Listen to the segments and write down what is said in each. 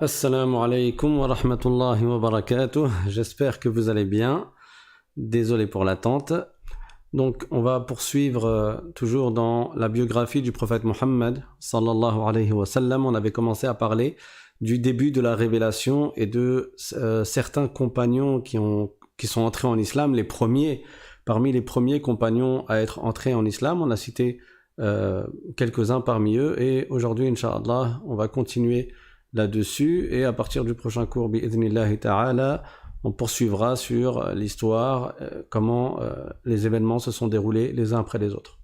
Assalamu alaikum wa rahmatullahi wa barakatuh. J'espère que vous allez bien. Désolé pour l'attente. Donc, on va poursuivre toujours dans la biographie du prophète Mohammed sallallahu alayhi wa sallam. On avait commencé à parler du début de la révélation et de certains compagnons qui sont entrés en islam, parmi les premiers compagnons à être entrés en islam. On a cité quelques-uns parmi eux et aujourd'hui, Inch'Allah, on va continuer là-dessus et à partir du prochain cours bi'idhnillahi ta'ala on poursuivra sur l'histoire, comment les événements se sont déroulés les uns après les autres.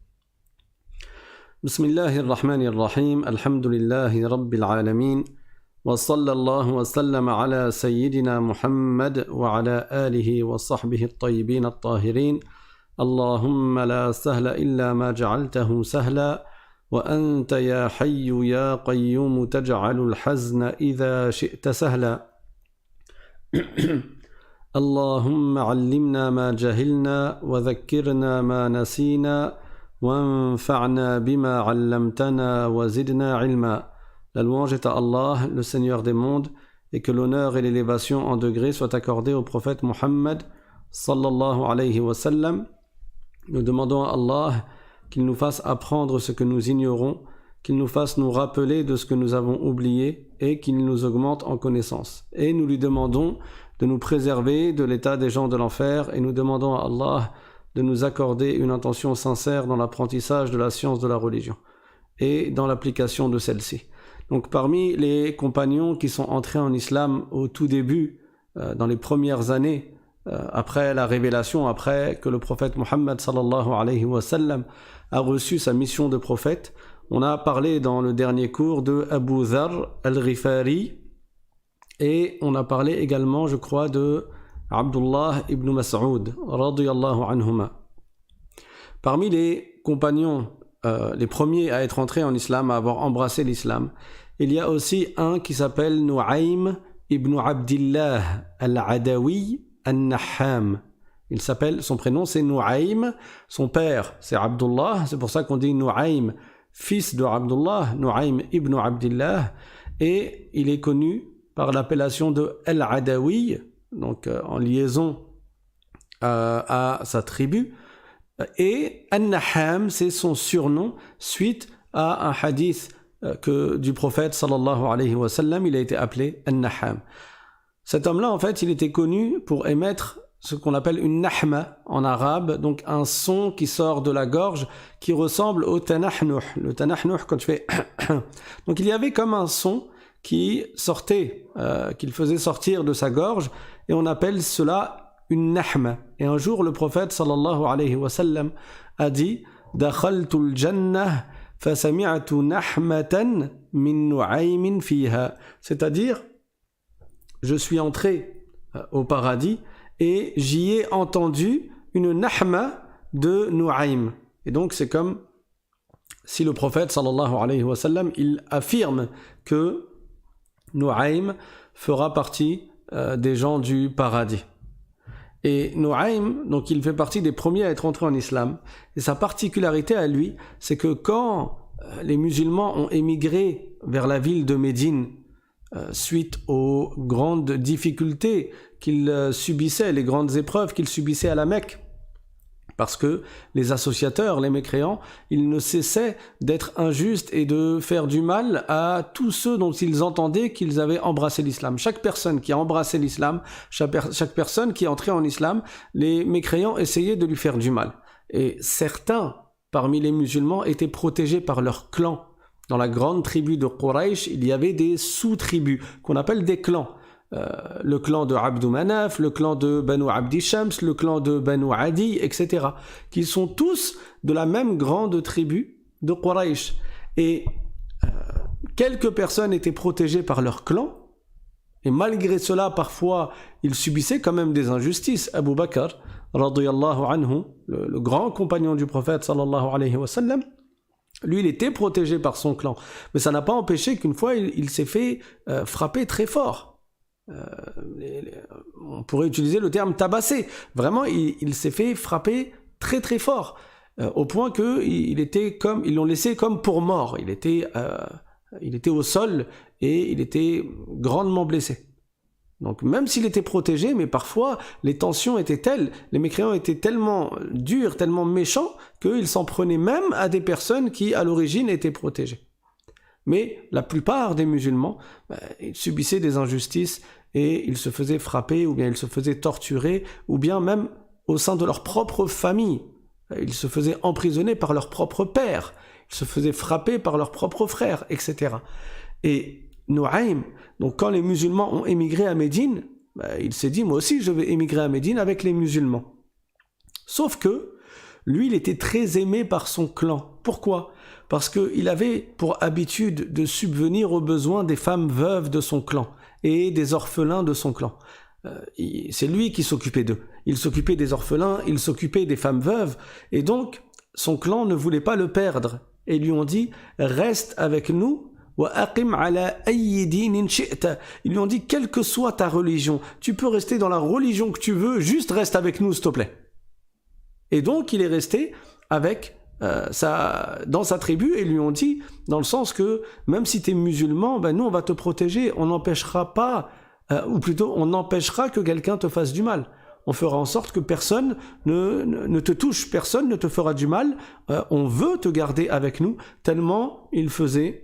Bismillahirrahmanirrahim, alhamdulillahi rabbil alamin, wa sallallahu wa sallam ala sayyidina Muhammad wa ala alihi wa sahbihi at-tayyibin at-tahirin. Allahumma la sahla illa ma ja'altahu sahla وأنت يا حي يا قيوم تجعل الحزن إذا شئت سهلا اللهم علمنا ما جهلنا وذكرنا ما نسينا وانفعنا بما علمتنا وزدنا علما. La louange est à Allah, le Seigneur des mondes, et que l'honneur et l'élévation en degrés soient accordés au prophète Muhammad sallallahu alayhi wa sallam. Nous demandons à Allah qu'il nous fasse apprendre ce que nous ignorons, qu'il nous fasse nous rappeler de ce que nous avons oublié et qu'il nous augmente en connaissance. Et nous lui demandons de nous préserver de l'état des gens de l'enfer et nous demandons à Allah de nous accorder une intention sincère dans l'apprentissage de la science de la religion et dans l'application de celle-ci. Donc parmi les compagnons qui sont entrés en islam au tout début, dans les premières années, après la révélation, après que le prophète Mohammed sallallahu alayhi wa sallam a reçu sa mission de prophète, on a parlé dans le dernier cours de Abu Dharr al-Ghifari et on a parlé également, je crois, de Abdullah ibn Mas'ud radiyallahu anhuma. Parmi les compagnons, les premiers à être entrés en islam, à avoir embrassé l'islam, il y a aussi un qui s'appelle Nu'aym ibn Abdillah al-Adawi An-Nahham. Il s'appelle, son prénom c'est Nu'aym, son père c'est Abdullah, c'est pour ça qu'on dit Nu'aym, fils de Abdullah, Nu'aym ibn Abdillah, et il est connu par l'appellation de Al-Adawi, donc en liaison à sa tribu, et An-Nahham c'est son surnom suite à un hadith du prophète sallallahu alayhi wa sallam, il a été appelé An-Nahham. Cet homme-là, en fait, il était connu pour émettre ce qu'on appelle une nahma en arabe, donc un son qui sort de la gorge qui ressemble au tanahnuh. Le tanahnuh, quand tu fais donc il y avait comme un son qui sortait, qu'il faisait sortir de sa gorge, et on appelle cela une nahma. Et un jour, le prophète sallallahu alayhi wa sallam a dit Dakhaltul jannah fasami'tu nahmatan min nu'aymin fiha, c'est-à-dire je suis entré au paradis et j'y ai entendu une nahma de Nu'aym. Et donc c'est comme si le prophète sallallahu alayhi wa sallam, il affirme que Nu'aym fera partie des gens du paradis. Et Nu'aym, donc il fait partie des premiers à être entrés en islam. Et sa particularité à lui, c'est que quand les musulmans ont émigré vers la ville de Médine, suite aux grandes difficultés qu'ils subissaient, les grandes épreuves qu'ils subissaient à la Mecque, parce que les associateurs, les mécréants, ils ne cessaient d'être injustes et de faire du mal à tous ceux dont ils entendaient qu'ils avaient embrassé l'islam. Chaque personne qui a embrassé l'islam, chaque personne qui est entrée en islam, les mécréants essayaient de lui faire du mal. Et certains, parmi les musulmans, étaient protégés par leur clan. Dans la grande tribu de Quraysh, il y avait des sous-tribus qu'on appelle des clans. Le clan de Abdu Manaf, le clan de Banu Abdi Shams, le clan de Banu Adi, etc. Qui sont tous de la même grande tribu de Quraysh. Et quelques personnes étaient protégées par leur clan, et malgré cela, parfois, ils subissaient quand même des injustices. Abu Bakr, radiyallahu anhu, le grand compagnon du prophète, sallallahu alayhi wa sallam, lui, il était protégé par son clan. Mais ça n'a pas empêché qu'une fois, il s'est fait frapper très fort. On pourrait utiliser le terme tabasser. Vraiment, il s'est fait frapper très très fort. Au point qu'ils l'ont laissé comme pour mort. Il était Il était au sol et il était grandement blessé. Donc même s'il était protégé, mais parfois les tensions étaient telles, les mécréants étaient tellement durs, tellement méchants, qu'ils s'en prenaient même à des personnes qui à l'origine étaient protégées. Mais la plupart des musulmans, ils subissaient des injustices et ils se faisaient frapper, ou bien ils se faisaient torturer, ou bien même au sein de leur propre famille. Ils se faisaient emprisonner par leur propre père, ils se faisaient frapper par leurs propres frères, etc. Et Nu'aym, donc quand les musulmans ont émigré à Médine, il s'est dit, moi aussi je vais émigrer à Médine avec les musulmans. Sauf que, lui, il était très aimé par son clan. Pourquoi ? Parce qu'il avait pour habitude de subvenir aux besoins des femmes veuves de son clan et des orphelins de son clan. C'est lui qui s'occupait d'eux. Il s'occupait des orphelins, il s'occupait des femmes veuves, et donc son clan ne voulait pas le perdre. Et lui ont dit, reste avec nous, ils lui ont dit, quelle que soit ta religion, tu peux rester dans la religion que tu veux, juste reste avec nous, s'il te plaît. Et donc il est resté avec dans sa tribu, et lui ont dit, dans le sens que même si tu es musulman, nous on va te protéger, on n'empêchera pas, ou plutôt on empêchera que quelqu'un te fasse du mal. On fera en sorte que personne ne te touche, personne ne te fera du mal, on veut te garder avec nous, tellement il faisait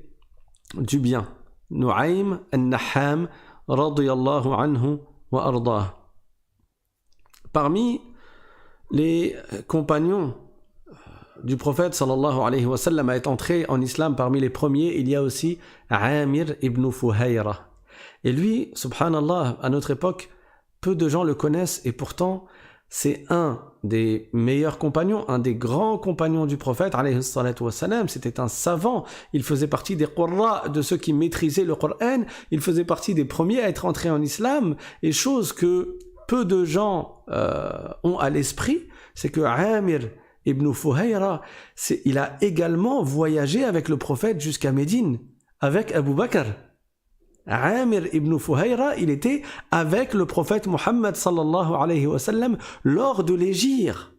du bien. Nu'aym al-Nahham radiyallahu anhu wa ardah. Parmi les compagnons du prophète sallallahu alayhi wa sallam à être entré en islam parmi les premiers, il y a aussi Amir ibn Fuhayra. Et lui, subhanallah, à notre époque, peu de gens le connaissent et pourtant c'est un des meilleurs compagnons, un des grands compagnons du prophète alayhi salatu wa salam. C'était un savant, il faisait partie des qurra, de ceux qui maîtrisaient le Coran, il faisait partie des premiers à être entrés en islam, et chose que peu de gens ont à l'esprit, c'est que Amir ibn Fuhayra, il a également voyagé avec le prophète jusqu'à Médine, avec Abu Bakr. Amir ibn Fuhayra, il était avec le prophète Muhammad sallallahu alayhi wa sallam lors de l'hégire.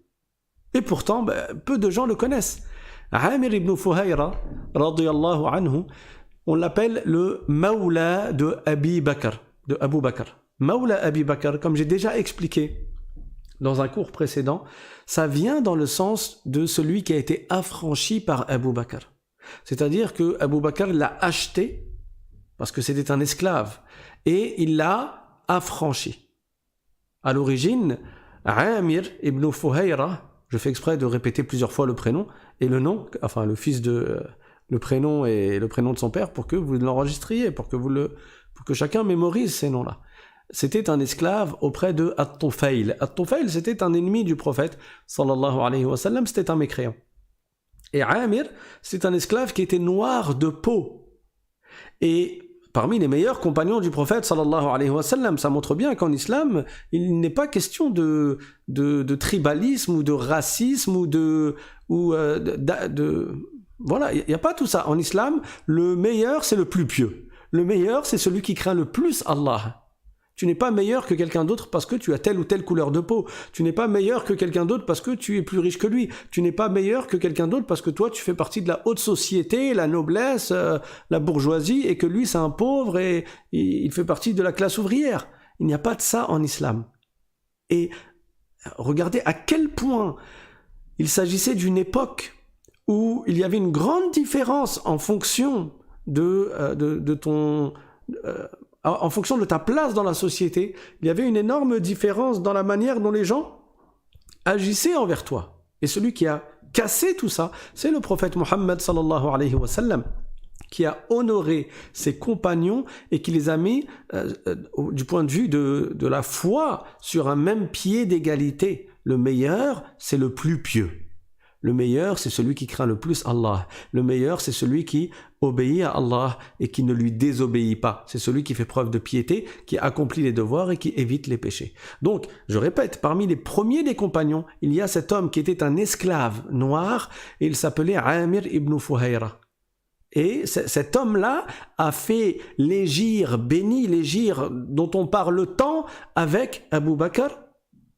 Et pourtant, peu de gens le connaissent. Amir ibn Fuhayra, radiyallahu anhu, on l'appelle le Mawla de Abi Bakr, de Abu Bakr. Mawla Abi Bakr, comme j'ai déjà expliqué dans un cours précédent, ça vient dans le sens de celui qui a été affranchi par Abu Bakr. C'est-à-dire que Abu Bakr l'a acheté parce que c'était un esclave, et il l'a affranchi. À l'origine, Amir ibn Fuhayra, je fais exprès de répéter plusieurs fois le prénom et le nom, enfin le fils de le prénom et le prénom de son père, pour que vous l'enregistriez, pour que chacun mémorise ces noms-là. C'était un esclave auprès de At-Tufayl. At-Tufayl, c'était un ennemi du prophète, sallallahu alayhi wa sallam, c'était un mécréant. Et Amir, c'est un esclave qui était noir de peau. Et parmi les meilleurs compagnons du prophète sallallahu alayhi wa sallam, ça montre bien qu'en islam, il n'est pas question de tribalisme ou de racisme voilà, il n'y a pas tout ça. En islam, le meilleur c'est le plus pieux. Le meilleur c'est celui qui craint le plus Allah. Tu n'es pas meilleur que quelqu'un d'autre parce que tu as telle ou telle couleur de peau. Tu n'es pas meilleur que quelqu'un d'autre parce que tu es plus riche que lui. Tu n'es pas meilleur que quelqu'un d'autre parce que toi, tu fais partie de la haute société, la noblesse, la bourgeoisie, et que lui, c'est un pauvre et il fait partie de la classe ouvrière. Il n'y a pas de ça en islam. Et regardez à quel point il s'agissait d'une époque où il y avait une grande différence en fonction en fonction de ta place dans la société. Il y avait une énorme différence dans la manière dont les gens agissaient envers toi. Et celui qui a cassé tout ça, c'est le prophète Muhammad sallallahu alayhi wa sallam, qui a honoré ses compagnons et qui les a mis, du point de vue de la foi, sur un même pied d'égalité. Le meilleur, c'est le plus pieux. Le meilleur, c'est celui qui craint le plus Allah. Le meilleur, c'est celui qui obéit à Allah et qui ne lui désobéit pas. C'est celui qui fait preuve de piété, qui accomplit les devoirs et qui évite les péchés. Donc, je répète, parmi les premiers des compagnons, il y a cet homme qui était un esclave noir et il s'appelait Amir ibn Fuhayra. Et cet homme-là a fait l'hégire, béni l'hégire dont on parle tant avec Abu Bakr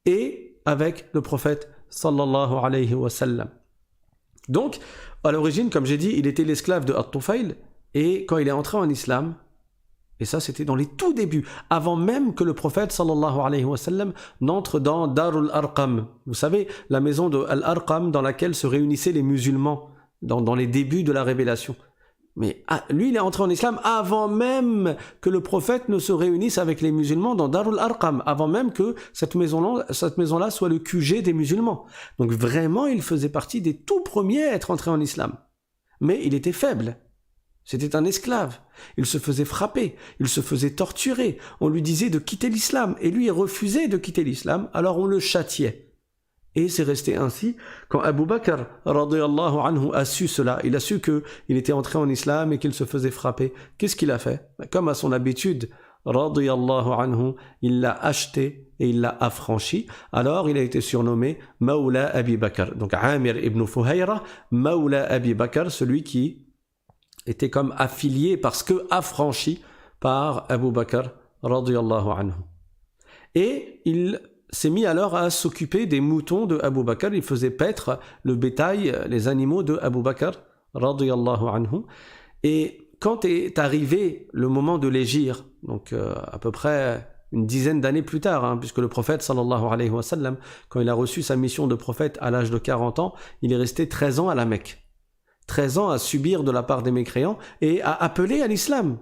et avec le prophète sallallahu alayhi wa sallam. Donc, à l'origine, comme j'ai dit, il était l'esclave de At-Tufayl, Et quand il est entré en islam, et ça c'était dans les tout débuts, avant même que le prophète sallallahu alayhi wa sallam n'entre dans Darul Arqam. Vous savez, la maison de Al-Arqam dans laquelle se réunissaient les musulmans dans les débuts de la révélation. Mais lui, il est entré en islam avant même que le prophète ne se réunisse avec les musulmans dans Darul Arqam, avant même que cette maison-là soit le QG des musulmans. Donc vraiment, il faisait partie des tout premiers à être entré en islam. Mais il était faible. C'était un esclave. Il se faisait frapper, il se faisait torturer. On lui disait de quitter l'islam, et lui, il refusait de quitter l'islam, alors on le châtiait. Et c'est resté ainsi quand Abu Bakr radiyallahu anhu a su cela. Il a su qu'il était entré en islam et qu'il se faisait frapper. Qu'est-ce qu'il a fait? Comme à son habitude, radiyallahu anhu, il l'a acheté et il l'a affranchi. Alors il a été surnommé Mawla Abi Bakr. Donc Amir ibn Fuhayra, Mawla Abi Bakr, celui qui était comme affilié parce que affranchi par Abu Bakr radiyallahu anhu. Et il s'est mis alors à s'occuper des moutons de Abu Bakr. Il faisait paître le bétail, les animaux de Abu Bakr radiyallahu anhu. Et quand est arrivé le moment de l'hégire, donc à peu près une dizaine d'années plus tard, puisque le prophète sallallahu alayhi wa sallam, quand il a reçu sa mission de prophète à l'âge de 40 ans, il est resté 13 ans à la Mecque. 13 ans à subir de la part des mécréants et à appeler à l'islam,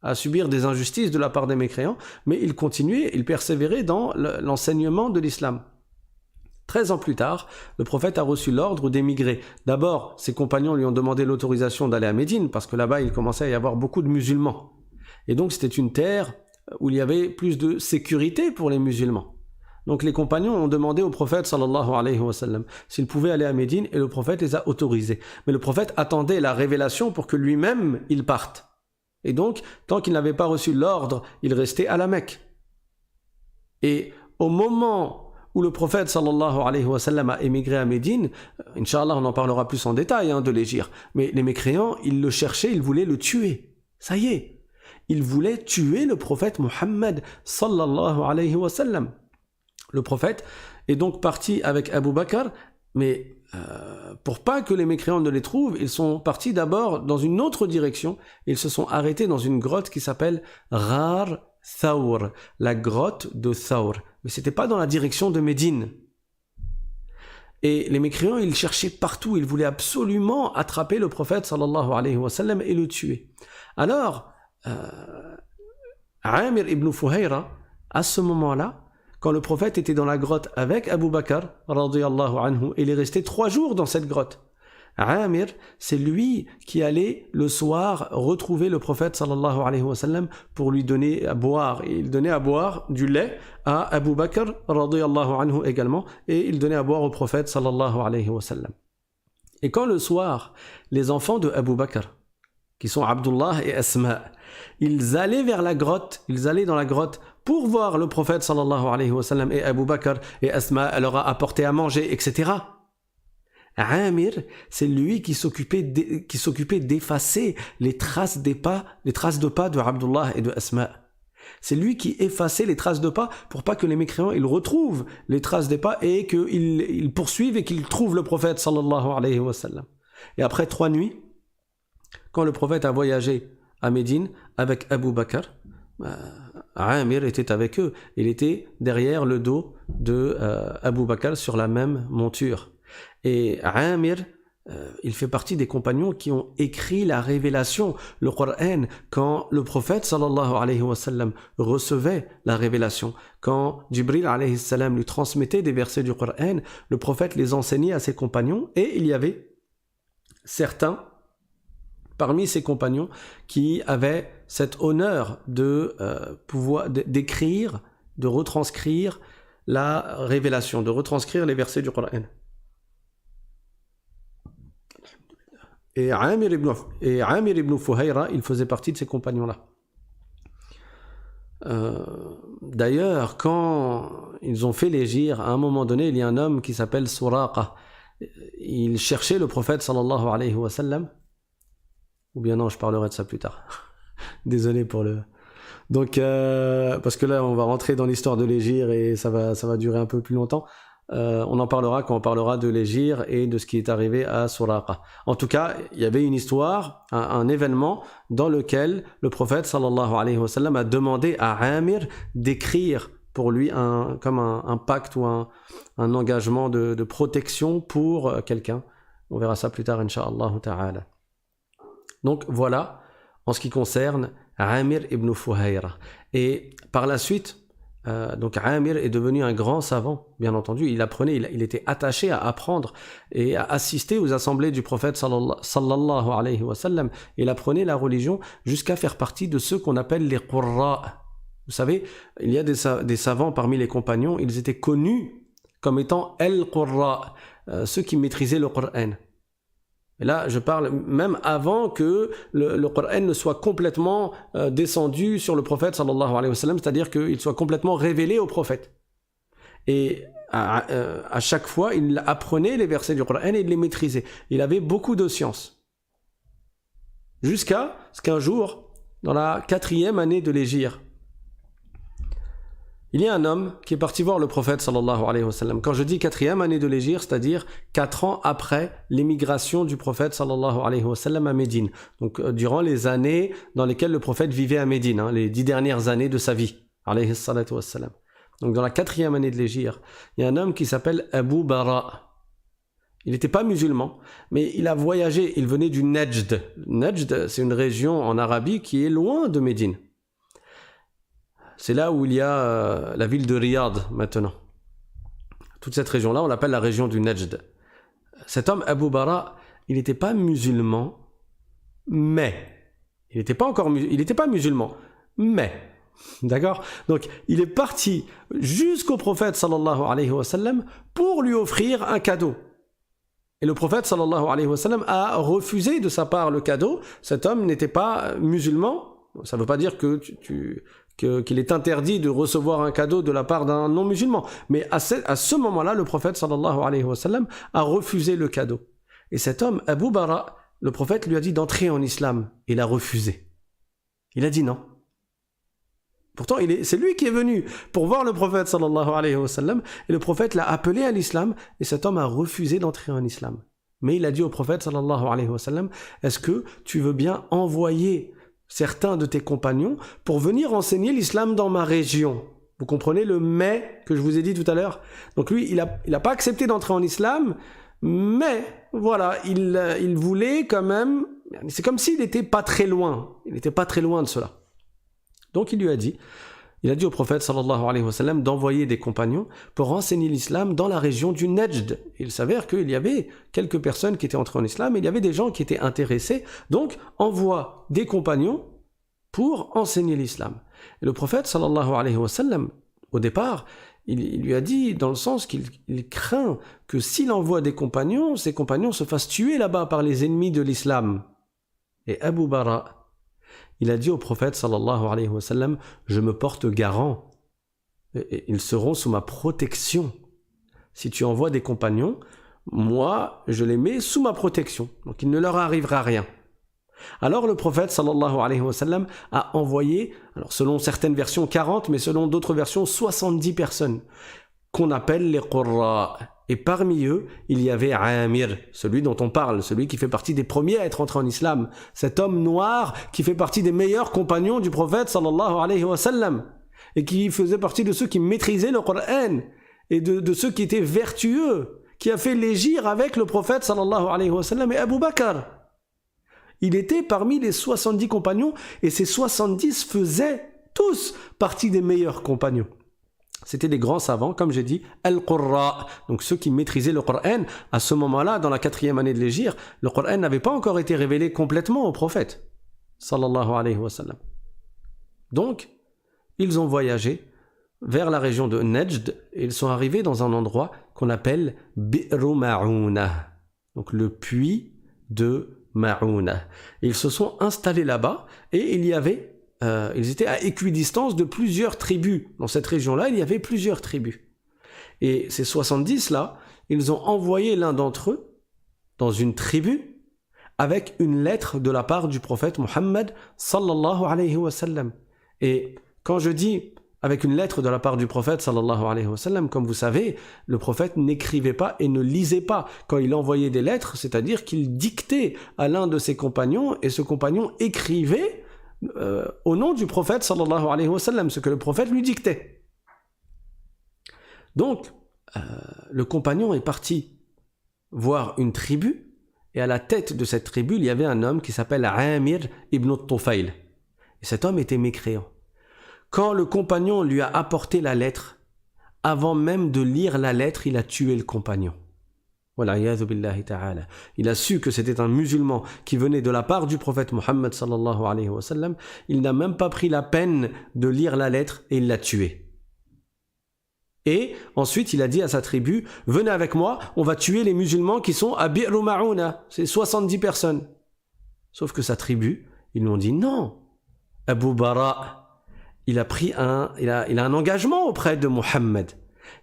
à subir des injustices de la part des mécréants, mais il continuait, il persévérait dans l'enseignement de l'islam. 13 ans plus tard, le prophète a reçu l'ordre d'émigrer. D'abord, ses compagnons lui ont demandé l'autorisation d'aller à Médine, parce que là-bas, il commençait à y avoir beaucoup de musulmans. Et donc, c'était une terre où il y avait plus de sécurité pour les musulmans. Donc les compagnons ont demandé au prophète sallallahu alayhi wa sallam s'il pouvait aller à Médine, et le prophète les a autorisés. Mais le prophète attendait la révélation pour que lui-même il parte. Et donc, tant qu'il n'avait pas reçu l'ordre, il restait à la Mecque. Et au moment où le prophète sallallahu alayhi wa sallam a émigré à Médine, Inch'Allah on en parlera plus en détail de l'hégire, mais les mécréants, ils le cherchaient, ils voulaient le tuer. Ça y est, ils voulaient tuer le prophète Muhammad sallallahu alayhi wa sallam. Le prophète est donc parti avec Abu Bakr, mais pour pas que les mécréants ne les trouvent, ils sont partis d'abord dans une autre direction. Ils se sont arrêtés dans une grotte qui s'appelle Ghar Thawr, la grotte de Thawr. Mais c'était pas dans la direction de Médine. Et les mécréants, ils cherchaient partout, ils voulaient absolument attraper le prophète sallallahu alayhi wa sallam et le tuer. Alors, Amir ibn Fuhayra, à ce moment-là, quand le prophète était dans la grotte avec Abu Bakr, radiyallahu anhu, il est resté 3 jours dans cette grotte. Amir, c'est lui qui allait le soir retrouver le prophète sallallahu alayhi wa sallam pour lui donner à boire. Et il donnait à boire du lait à Abu Bakr, radiyallahu anhu également, et il donnait à boire au prophète sallallahu alayhi wa sallam. Et quand le soir, les enfants de Abu Bakr, qui sont Abdullah et Asma, ils allaient vers la grotte, ils allaient dans la grotte pour voir le prophète sallallahu alayhi wa sallam, et Abu Bakr et Asma leur a apporté à manger, etc. Amir, c'est lui qui s'occupait d'effacer les traces de pas de Abdullah et de Asma. C'est lui qui effaçait les traces de pas pour pas que les mécréants ils retrouvent les traces des pas et qu'ils poursuivent et qu'ils trouvent le prophète sallallahu alayhi wa sallam. Et après 3 nuits, quand le prophète a voyagé à Médine avec Abu Bakr, Amir était avec eux. Il était derrière le dos de Abu Bakr sur la même monture. Et Amir, il fait partie des compagnons qui ont écrit la révélation, le Coran, quand le prophète sallallahu alayhi wa sallam recevait la révélation. Quand Jibril alayhi salam lui transmettait des versets du Coran, le prophète les enseignait à ses compagnons, et il y avait certains parmi ses compagnons qui avaient cet honneur de pouvoir d'écrire, de retranscrire la révélation, de retranscrire les versets du Coran. Et Amir ibn Fuhayra, il faisait partie de ces compagnons-là. D'ailleurs, quand ils ont fait l'hégire, à un moment donné, il y a un homme qui s'appelle Suraqa. Il cherchait le prophète sallallahu alayhi wa sallam. Ou bien non, je parlerai de ça plus tard. Désolé pour le... Donc, parce que là, on va rentrer dans l'histoire de l'hégire et ça va durer un peu plus longtemps. On en parlera quand on parlera de l'Hégire et de ce qui est arrivé à Suraqa. En tout cas, il y avait une histoire, un événement dans lequel le prophète sallallahu alayhi wa sallam a demandé à Amir d'écrire pour lui comme un pacte ou un engagement de protection pour quelqu'un. On verra ça plus tard, incha'Allah ta'ala. Donc voilà, en ce qui concerne Amir ibn Fuhayra. Et par la suite, donc Amir est devenu un grand savant, bien entendu. Il apprenait, il était attaché à apprendre et à assister aux assemblées du prophète sallallahu alayhi wa sallam. Il apprenait la religion jusqu'à faire partie de ceux qu'on appelle les qurra. Vous savez, il y a des savants parmi les compagnons, ils étaient connus comme étant al-qurra, ceux qui maîtrisaient le Coran. Et là, je parle même avant que le Coran ne soit complètement descendu sur le prophète sallallahu alayhi wa sallam, c'est-à-dire qu'il soit complètement révélé au prophète. Et à chaque fois, il apprenait les versets du Coran et il les maîtrisait. Il avait beaucoup de science. Jusqu'à ce qu'un jour, dans la 4e année de l'Hégire, il y a un homme qui est parti voir le prophète sallallahu alayhi wa sallam. Quand je dis 4e année de l'Hégire, c'est-à-dire 4 ans après l'émigration du prophète sallallahu alayhi wa sallam à Médine. Donc durant les années dans lesquelles le prophète vivait à Médine, les 10 dernières années de sa vie, alayhi salatu wa sallam. Donc dans la 4e année de l'Hégire, il y a un homme qui s'appelle Abu Bara. Il n'était pas musulman, mais il a voyagé, il venait du Najd. Najd, c'est une région en Arabie qui est loin de Médine. C'est là où il y a la ville de Riyad maintenant. Toute cette région-là, on l'appelle la région du Najd. Cet homme, Abu Bara, il n'était pas musulman, mais... Il n'était pas musulman, mais... D'accord? Donc, il est parti jusqu'au prophète, sallallahu alayhi wa sallam, pour lui offrir un cadeau. Et le prophète, sallallahu alayhi wa sallam, a refusé de sa part le cadeau. Cet homme n'était pas musulman. Ça ne veut pas dire qu'il est interdit de recevoir un cadeau de la part d'un non-musulman. Mais à ce moment-là, le prophète sallallahu alayhi wa sallam a refusé le cadeau. Et cet homme, Abu Bara, le prophète lui a dit d'entrer en islam. Il a refusé. Il a dit non. Pourtant, c'est lui qui est venu pour voir le prophète sallallahu alayhi wa sallam. Et le prophète l'a appelé à l'islam. Et cet homme a refusé d'entrer en islam. Mais il a dit au prophète sallallahu alayhi wa sallam, est-ce que tu veux bien envoyer certains de tes compagnons pour venir enseigner l'islam dans ma région? Vous comprenez le mais que je vous ai dit tout à l'heure? Donc lui, il a pas accepté d'entrer en islam, mais voilà, il voulait quand même, c'est comme s'il n'était pas très loin, il n'était pas très loin de cela. Donc il a dit au prophète sallallahu alayhi wa sallam d'envoyer des compagnons pour enseigner l'islam dans la région du Najd. Il s'avère qu'il y avait quelques personnes qui étaient entrées en islam et il y avait des gens qui étaient intéressés. Donc envoie des compagnons pour enseigner l'islam. Et le prophète sallallahu alayhi wa sallam, au départ, il lui a dit dans le sens qu'il craint que s'il envoie des compagnons, ces compagnons se fassent tuer là-bas par les ennemis de l'islam. Et Abu Bara, il a dit au prophète sallallahu alayhi wa sallam, je me porte garant, et ils seront sous ma protection. Si tu envoies des compagnons, moi, je les mets sous ma protection. Donc il ne leur arrivera rien. Alors le prophète sallallahu alayhi wa sallam a envoyé, alors selon certaines versions 40, mais selon d'autres versions 70 personnes, qu'on appelle les qurra. Et parmi eux, il y avait Amir, celui dont on parle, celui qui fait partie des premiers à être entré en islam, cet homme noir qui fait partie des meilleurs compagnons du prophète sallallahu alayhi wa sallam, et qui faisait partie de ceux qui maîtrisaient le Coran, et de ceux qui étaient vertueux, qui a fait l'hégire avec le prophète sallallahu alayhi wa sallam et Abu Bakr. Il était parmi les 70 compagnons, et ces 70 faisaient tous partie des meilleurs compagnons. C'était des grands savants, comme j'ai dit, al-Qurra, donc ceux qui maîtrisaient le Coran. À ce moment-là, dans la 4e année de l'Hégire, le Coran n'avait pas encore été révélé complètement au prophète, sallallahu alayhi wa sallam. Donc, ils ont voyagé vers la région de Najd, et ils sont arrivés dans un endroit qu'on appelle Bi'ru Ma'ouna, donc le puits de Ma'ouna. Ils se sont installés là-bas, et ils étaient à équidistance de plusieurs tribus. Dans cette région-là, il y avait plusieurs tribus. Et ces 70-là, ils ont envoyé l'un d'entre eux dans une tribu avec une lettre de la part du prophète Muhammad sallallahu alayhi wa sallam. Et quand je dis avec une lettre de la part du prophète sallallahu alayhi wa sallam. Comme vous savez, le prophète n'écrivait pas et ne lisait pas quand il envoyait des lettres, c'est-à-dire qu'il dictait à l'un de ses compagnons et ce compagnon écrivait au nom du prophète sallallahu alayhi wa sallam ce que le prophète lui dictait. Donc, le compagnon est parti voir une tribu et à la tête de cette tribu, il y avait un homme qui s'appelle Amir ibn Tufayl. Et cet homme était mécréant. Quand le compagnon lui a apporté la lettre, avant même de lire la lettre, il a tué le compagnon. Il a su que c'était un musulman qui venait de la part du prophète Mohammed sallallahu alayhi wa sallam. Il n'a même pas pris la peine de lire la lettre et il l'a tué. Et ensuite, il a dit à sa tribu, venez avec moi, on va tuer les musulmans qui sont à Bi'ru Ma'ouna. C'est 70 personnes. Sauf que sa tribu, ils lui ont dit non. Abu Bara, il a un engagement auprès de Mohammed.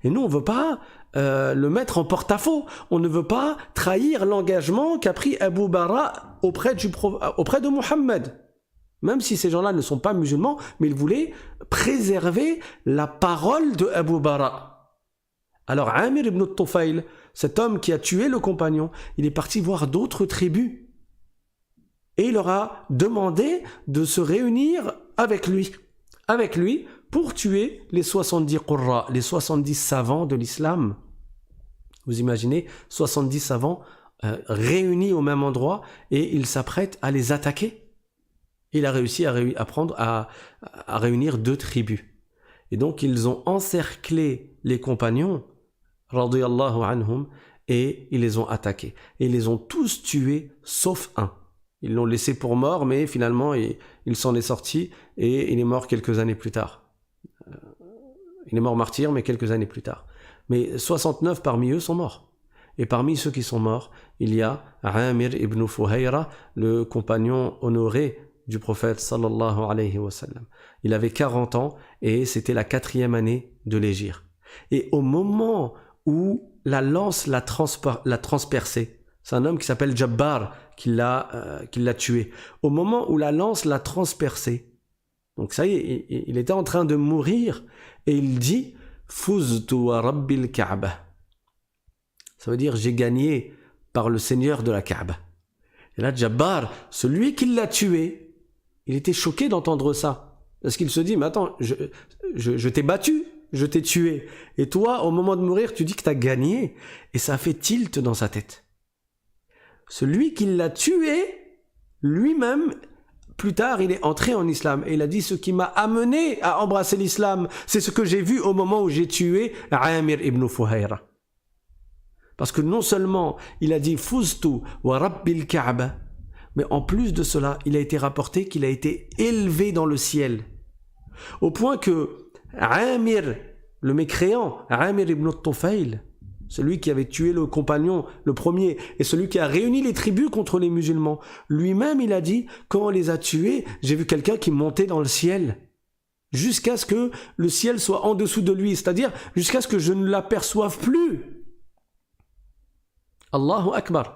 Et nous, on ne veut pas le mettre en porte-à-faux. On ne veut pas trahir l'engagement qu'a pris Abu Bara auprès de Mohammed. Même si ces gens-là ne sont pas musulmans, mais ils voulaient préserver la parole de Abu Bara. Alors Amir ibn Tufayl, cet homme qui a tué le compagnon, il est parti voir d'autres tribus. Et il leur a demandé de se réunir avec lui pour tuer les 70 qurra, les 70 savants de l'islam. Vous imaginez, 70 savants réunis au même endroit et ils s'apprêtent à les attaquer. Il a réussi à réunir 2 tribus. Et donc ils ont encerclé les compagnons, radiyallahu anhum, et ils les ont attaqués. Et ils les ont tous tués, sauf un. Ils l'ont laissé pour mort, mais finalement il s'en est sorti et il est mort quelques années plus tard. Il est mort martyr, mais quelques années plus tard. Mais 69 parmi eux sont morts. Et parmi ceux qui sont morts, il y a Amir ibn Fuhayra, le compagnon honoré du prophète sallallahu alayhi wa sallam. Il avait 40 ans et c'était la 4e année de l'hégire. Et au moment où la lance l'a transpercé, c'est un homme qui s'appelle Jabbar qui l'a tué. Au moment où la lance l'a transpercé, donc ça y est, il était en train de mourir et il dit « Fuztu wa rabbil Kaaba ». Ça veut dire « j'ai gagné par le Seigneur de la Kaaba ». Et là, Jabbar, celui qui l'a tué, il était choqué d'entendre ça. Parce qu'il se dit, mais attends, je t'ai battu, je t'ai tué. Et toi, au moment de mourir, tu dis que tu as gagné. Et ça a fait tilt dans sa tête. Celui qui l'a tué, lui-même, plus tard, il est entré en islam. Et il a dit, ce qui m'a amené à embrasser l'islam, c'est ce que j'ai vu au moment où j'ai tué Amir ibn Fuhayra. Parce que non seulement il a dit, Fuztu wa rabbil Kaaba, mais en plus de cela, il a été rapporté qu'il a été élevé dans le ciel. Au point que Amir, le mécréant, Amir ibn Tufayl, celui qui avait tué le compagnon, le premier, et celui qui a réuni les tribus contre les musulmans, lui-même il a dit, quand on les a tués, j'ai vu quelqu'un qui montait dans le ciel, jusqu'à ce que le ciel soit en dessous de lui, c'est-à-dire jusqu'à ce que je ne l'aperçoive plus. Allahu Akbar.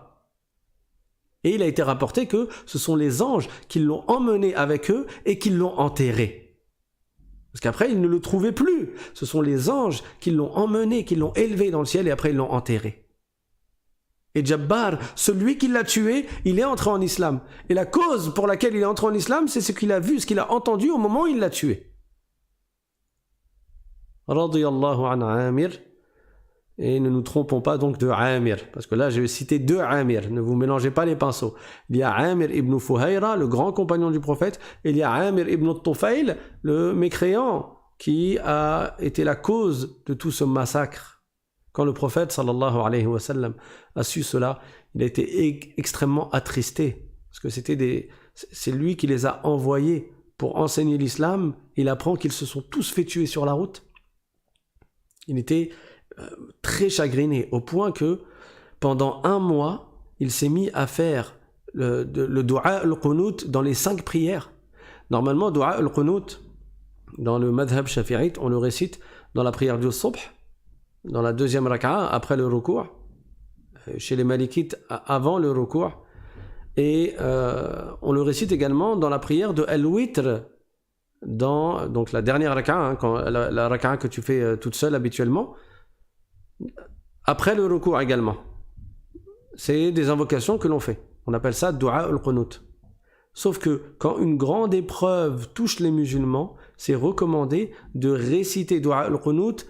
Et il a été rapporté que ce sont les anges qui l'ont emmené avec eux et qui l'ont enterré. Parce qu'après, ils ne le trouvaient plus. Ce sont les anges qui l'ont emmené, qui l'ont élevé dans le ciel et après ils l'ont enterré. Et Jabbar, celui qui l'a tué, il est entré en islam. Et la cause pour laquelle il est entré en islam, c'est ce qu'il a vu, ce qu'il a entendu au moment où il l'a tué. Radiyallahu an Amir. Et ne nous trompons pas donc de Amir, parce que là je vais citer 2 Amir, ne vous mélangez pas les pinceaux. Il y a Amir ibn Fuhayra, le grand compagnon du prophète, et il y a Amir ibn Tufayl, le mécréant, qui a été la cause de tout ce massacre. Quand le prophète sallallahu alayhi wa sallam a su cela, il a été extrêmement attristé, parce que c'est lui qui les a envoyés pour enseigner l'islam. Il apprend qu'ils se sont tous fait tuer sur la route. Il était très chagriné, au point que pendant 1 mois, il s'est mis à faire le dua al-qunut dans les 5 prières. Normalement, dua al-qunut, dans le madhab shafi'ite, on le récite dans la prière du subh, dans la 2e raka'a, après le ruku', chez les malikites, avant le ruku', et on le récite également dans la prière de al-witr, donc la dernière raka'a, la raka'a que tu fais toute seule habituellement, après le recours également. C'est des invocations que l'on fait. On appelle ça Dua al-Qunut. Sauf que quand une grande épreuve touche les musulmans, c'est recommandé de réciter Dua al-Qunut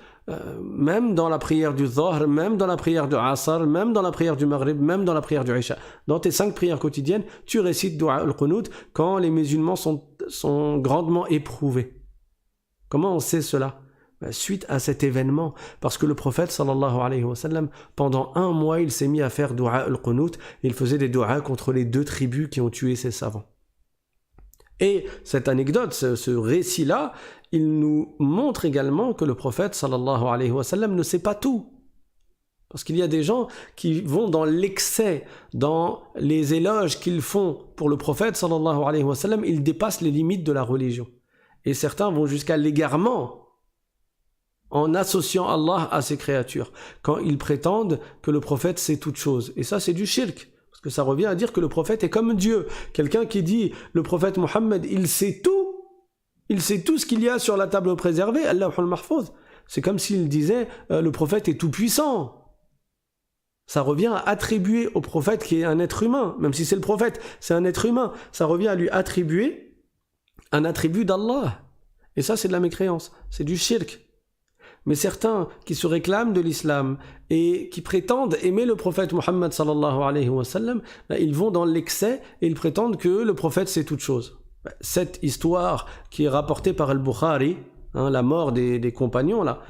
même dans la prière du Dhahr, même dans la prière du Asr, même dans la prière du Maghrib, même dans la prière du Isha. Dans tes 5 prières quotidiennes, tu récites Dua al-Qunut quand les musulmans sont grandement éprouvés. Comment on sait cela? Suite à cet événement, parce que le prophète sallallahu alayhi wa sallam, pendant 1 mois, il s'est mis à faire Dua al-Qunut, il faisait des du'a contre les 2 tribus qui ont tué ses savants. Et cette anecdote, ce récit-là, il nous montre également que le prophète sallallahu alayhi wa sallam ne sait pas tout. Parce qu'il y a des gens qui vont dans l'excès, dans les éloges qu'ils font pour le prophète sallallahu alayhi wa sallam, ils dépassent les limites de la religion. Et certains vont jusqu'à l'égarement en associant Allah à ses créatures, quand ils prétendent que le prophète sait toutes choses. Et ça, c'est du shirk. Parce que ça revient à dire que le prophète est comme Dieu. Quelqu'un qui dit, le prophète Mohammed, il sait tout ce qu'il y a sur la table préservée, Allahul Mahfouz. C'est comme s'il disait, le prophète est tout puissant. Ça revient à attribuer au prophète qui est un être humain, même si c'est le prophète, c'est un être humain, ça revient à lui attribuer un attribut d'Allah. Et ça, c'est de la mécréance, c'est du shirk. Mais certains qui se réclament de l'islam et qui prétendent aimer le prophète Mohammed sallallahu alayhi wa sallam, ils vont dans l'excès et ils prétendent que le prophète sait toute chose. Cette histoire qui est rapportée par Al-Bukhari, la mort des compagnons, là,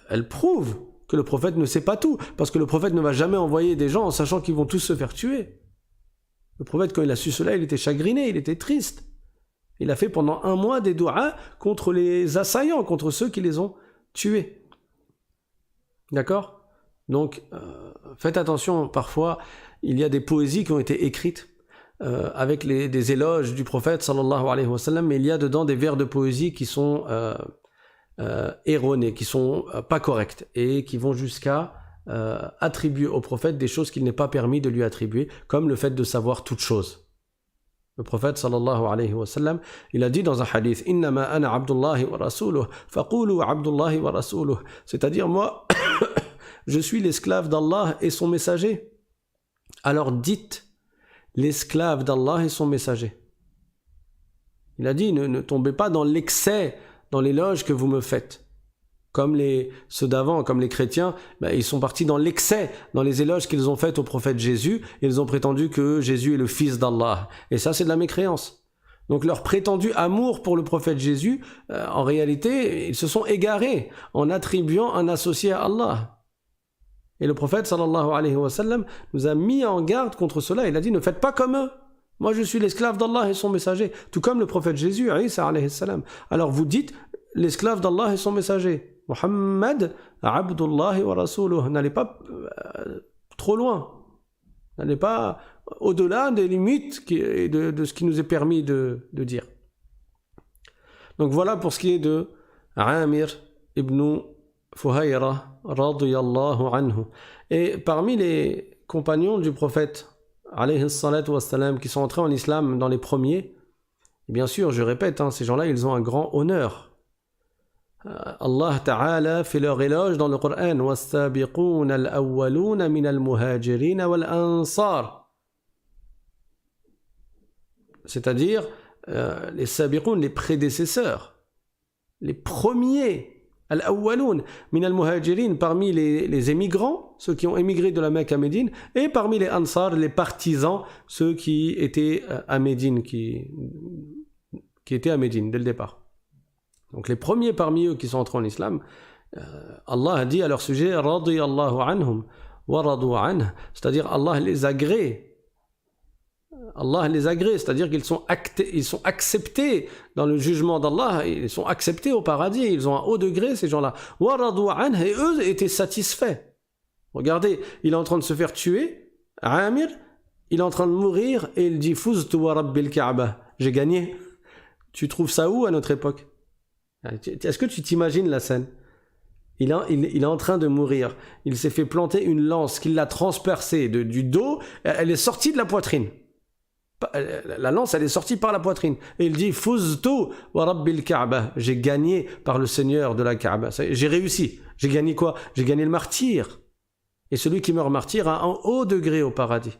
elle prouve que le prophète ne sait pas tout, parce que le prophète ne va jamais envoyer des gens en sachant qu'ils vont tous se faire tuer. Le prophète, quand il a su cela, il était chagriné, il était triste. Il a fait pendant 1 mois des du'a contre les assaillants, contre ceux qui les ont tués. D'accord? Donc, faites attention, parfois, il y a des poésies qui ont été écrites avec des éloges du prophète sallallahu alayhi wa sallam, mais il y a dedans des vers de poésie qui sont erronés, qui sont pas corrects, et qui vont jusqu'à attribuer au prophète des choses qu'il n'est pas permis de lui attribuer, comme le fait de savoir toutes choses. Le prophète sallallahu alayhi wa sallam, il a dit dans un hadith, innama ana abdullahi wa rasuluh, faqulu abdullahi wa rasuluh, c'est-à-dire moi, je suis l'esclave d'Allah et son messager. Alors dites l'esclave d'Allah et son messager. Il a dit, ne tombez pas dans l'excès, dans l'éloge que vous me faites. Comme ceux d'avant, comme les chrétiens, ils sont partis dans l'excès, dans les éloges qu'ils ont faits au prophète Jésus, et ils ont prétendu que Jésus est le fils d'Allah. Et ça, c'est de la mécréance. Donc leur prétendu amour pour le prophète Jésus, en réalité, ils se sont égarés en attribuant un associé à Allah. Et le prophète sallallahu alayhi wa sallam nous a mis en garde contre cela. Il a dit, ne faites pas comme eux. Moi, je suis l'esclave d'Allah et son messager. Tout comme le prophète Jésus, Isa alayhi salam. Alors vous dites, l'esclave d'Allah et son messager. Muhammad, Abdullahi wa Rasuluh. N'allez pas trop loin. N'allez pas au-delà des limites de ce qui nous est permis de dire. Donc voilà pour ce qui est de Amir ibn Fuhayra radiyallahu anhu. Et parmi les compagnons du prophète alayhi salatu wassalam qui sont entrés en islam dans les premiers, et bien sûr, je répète, ces gens-là, ils ont un grand honneur. Allah Ta'ala fait leur éloge dans le Coran, وَالسَّابِقُونَ الْأَوَّلُونَ مِنَ الْمُهَاجِرِينَ وَالْأَنصَارِ, c'est-à-dire les sabiqoun, les prédécesseurs, les premiers, al-awwaloun min al-muhajirin, parmi les émigrants, ceux qui ont émigré de la Mecque à Médine, et parmi les ansar, les partisans, ceux qui étaient à Médine, qui étaient à Médine dès le départ. Donc les premiers parmi eux qui sont entrés en islam, Allah a dit à leur sujet, radiyallahu anhum wa radu anh, c'est-à-dire Allah les agrée. Allah les agrée, c'est-à-dire qu'ils sont acceptés dans le jugement d'Allah, ils sont acceptés au paradis, ils ont un haut degré ces gens-là. Wa radu anh, et eux étaient satisfaits. Regardez, il est en train de se faire tuer, Amir, il est en train de mourir, et il dit, fuztu wa rabbil Kaaba, j'ai gagné. Tu trouves ça où à notre époque? Est-ce que tu t'imagines la scène? Il est en train de mourir. Il s'est fait planter une lance qui l'a transpercée du dos. Elle est sortie de la poitrine. la lance, elle est sortie par la poitrine. Et il dit, Fuztu wa rabbil Kaaba. J'ai gagné par le Seigneur de la Kaaba. J'ai réussi. J'ai gagné quoi? J'ai gagné le martyr. Et celui qui meurt martyr a un haut degré au paradis.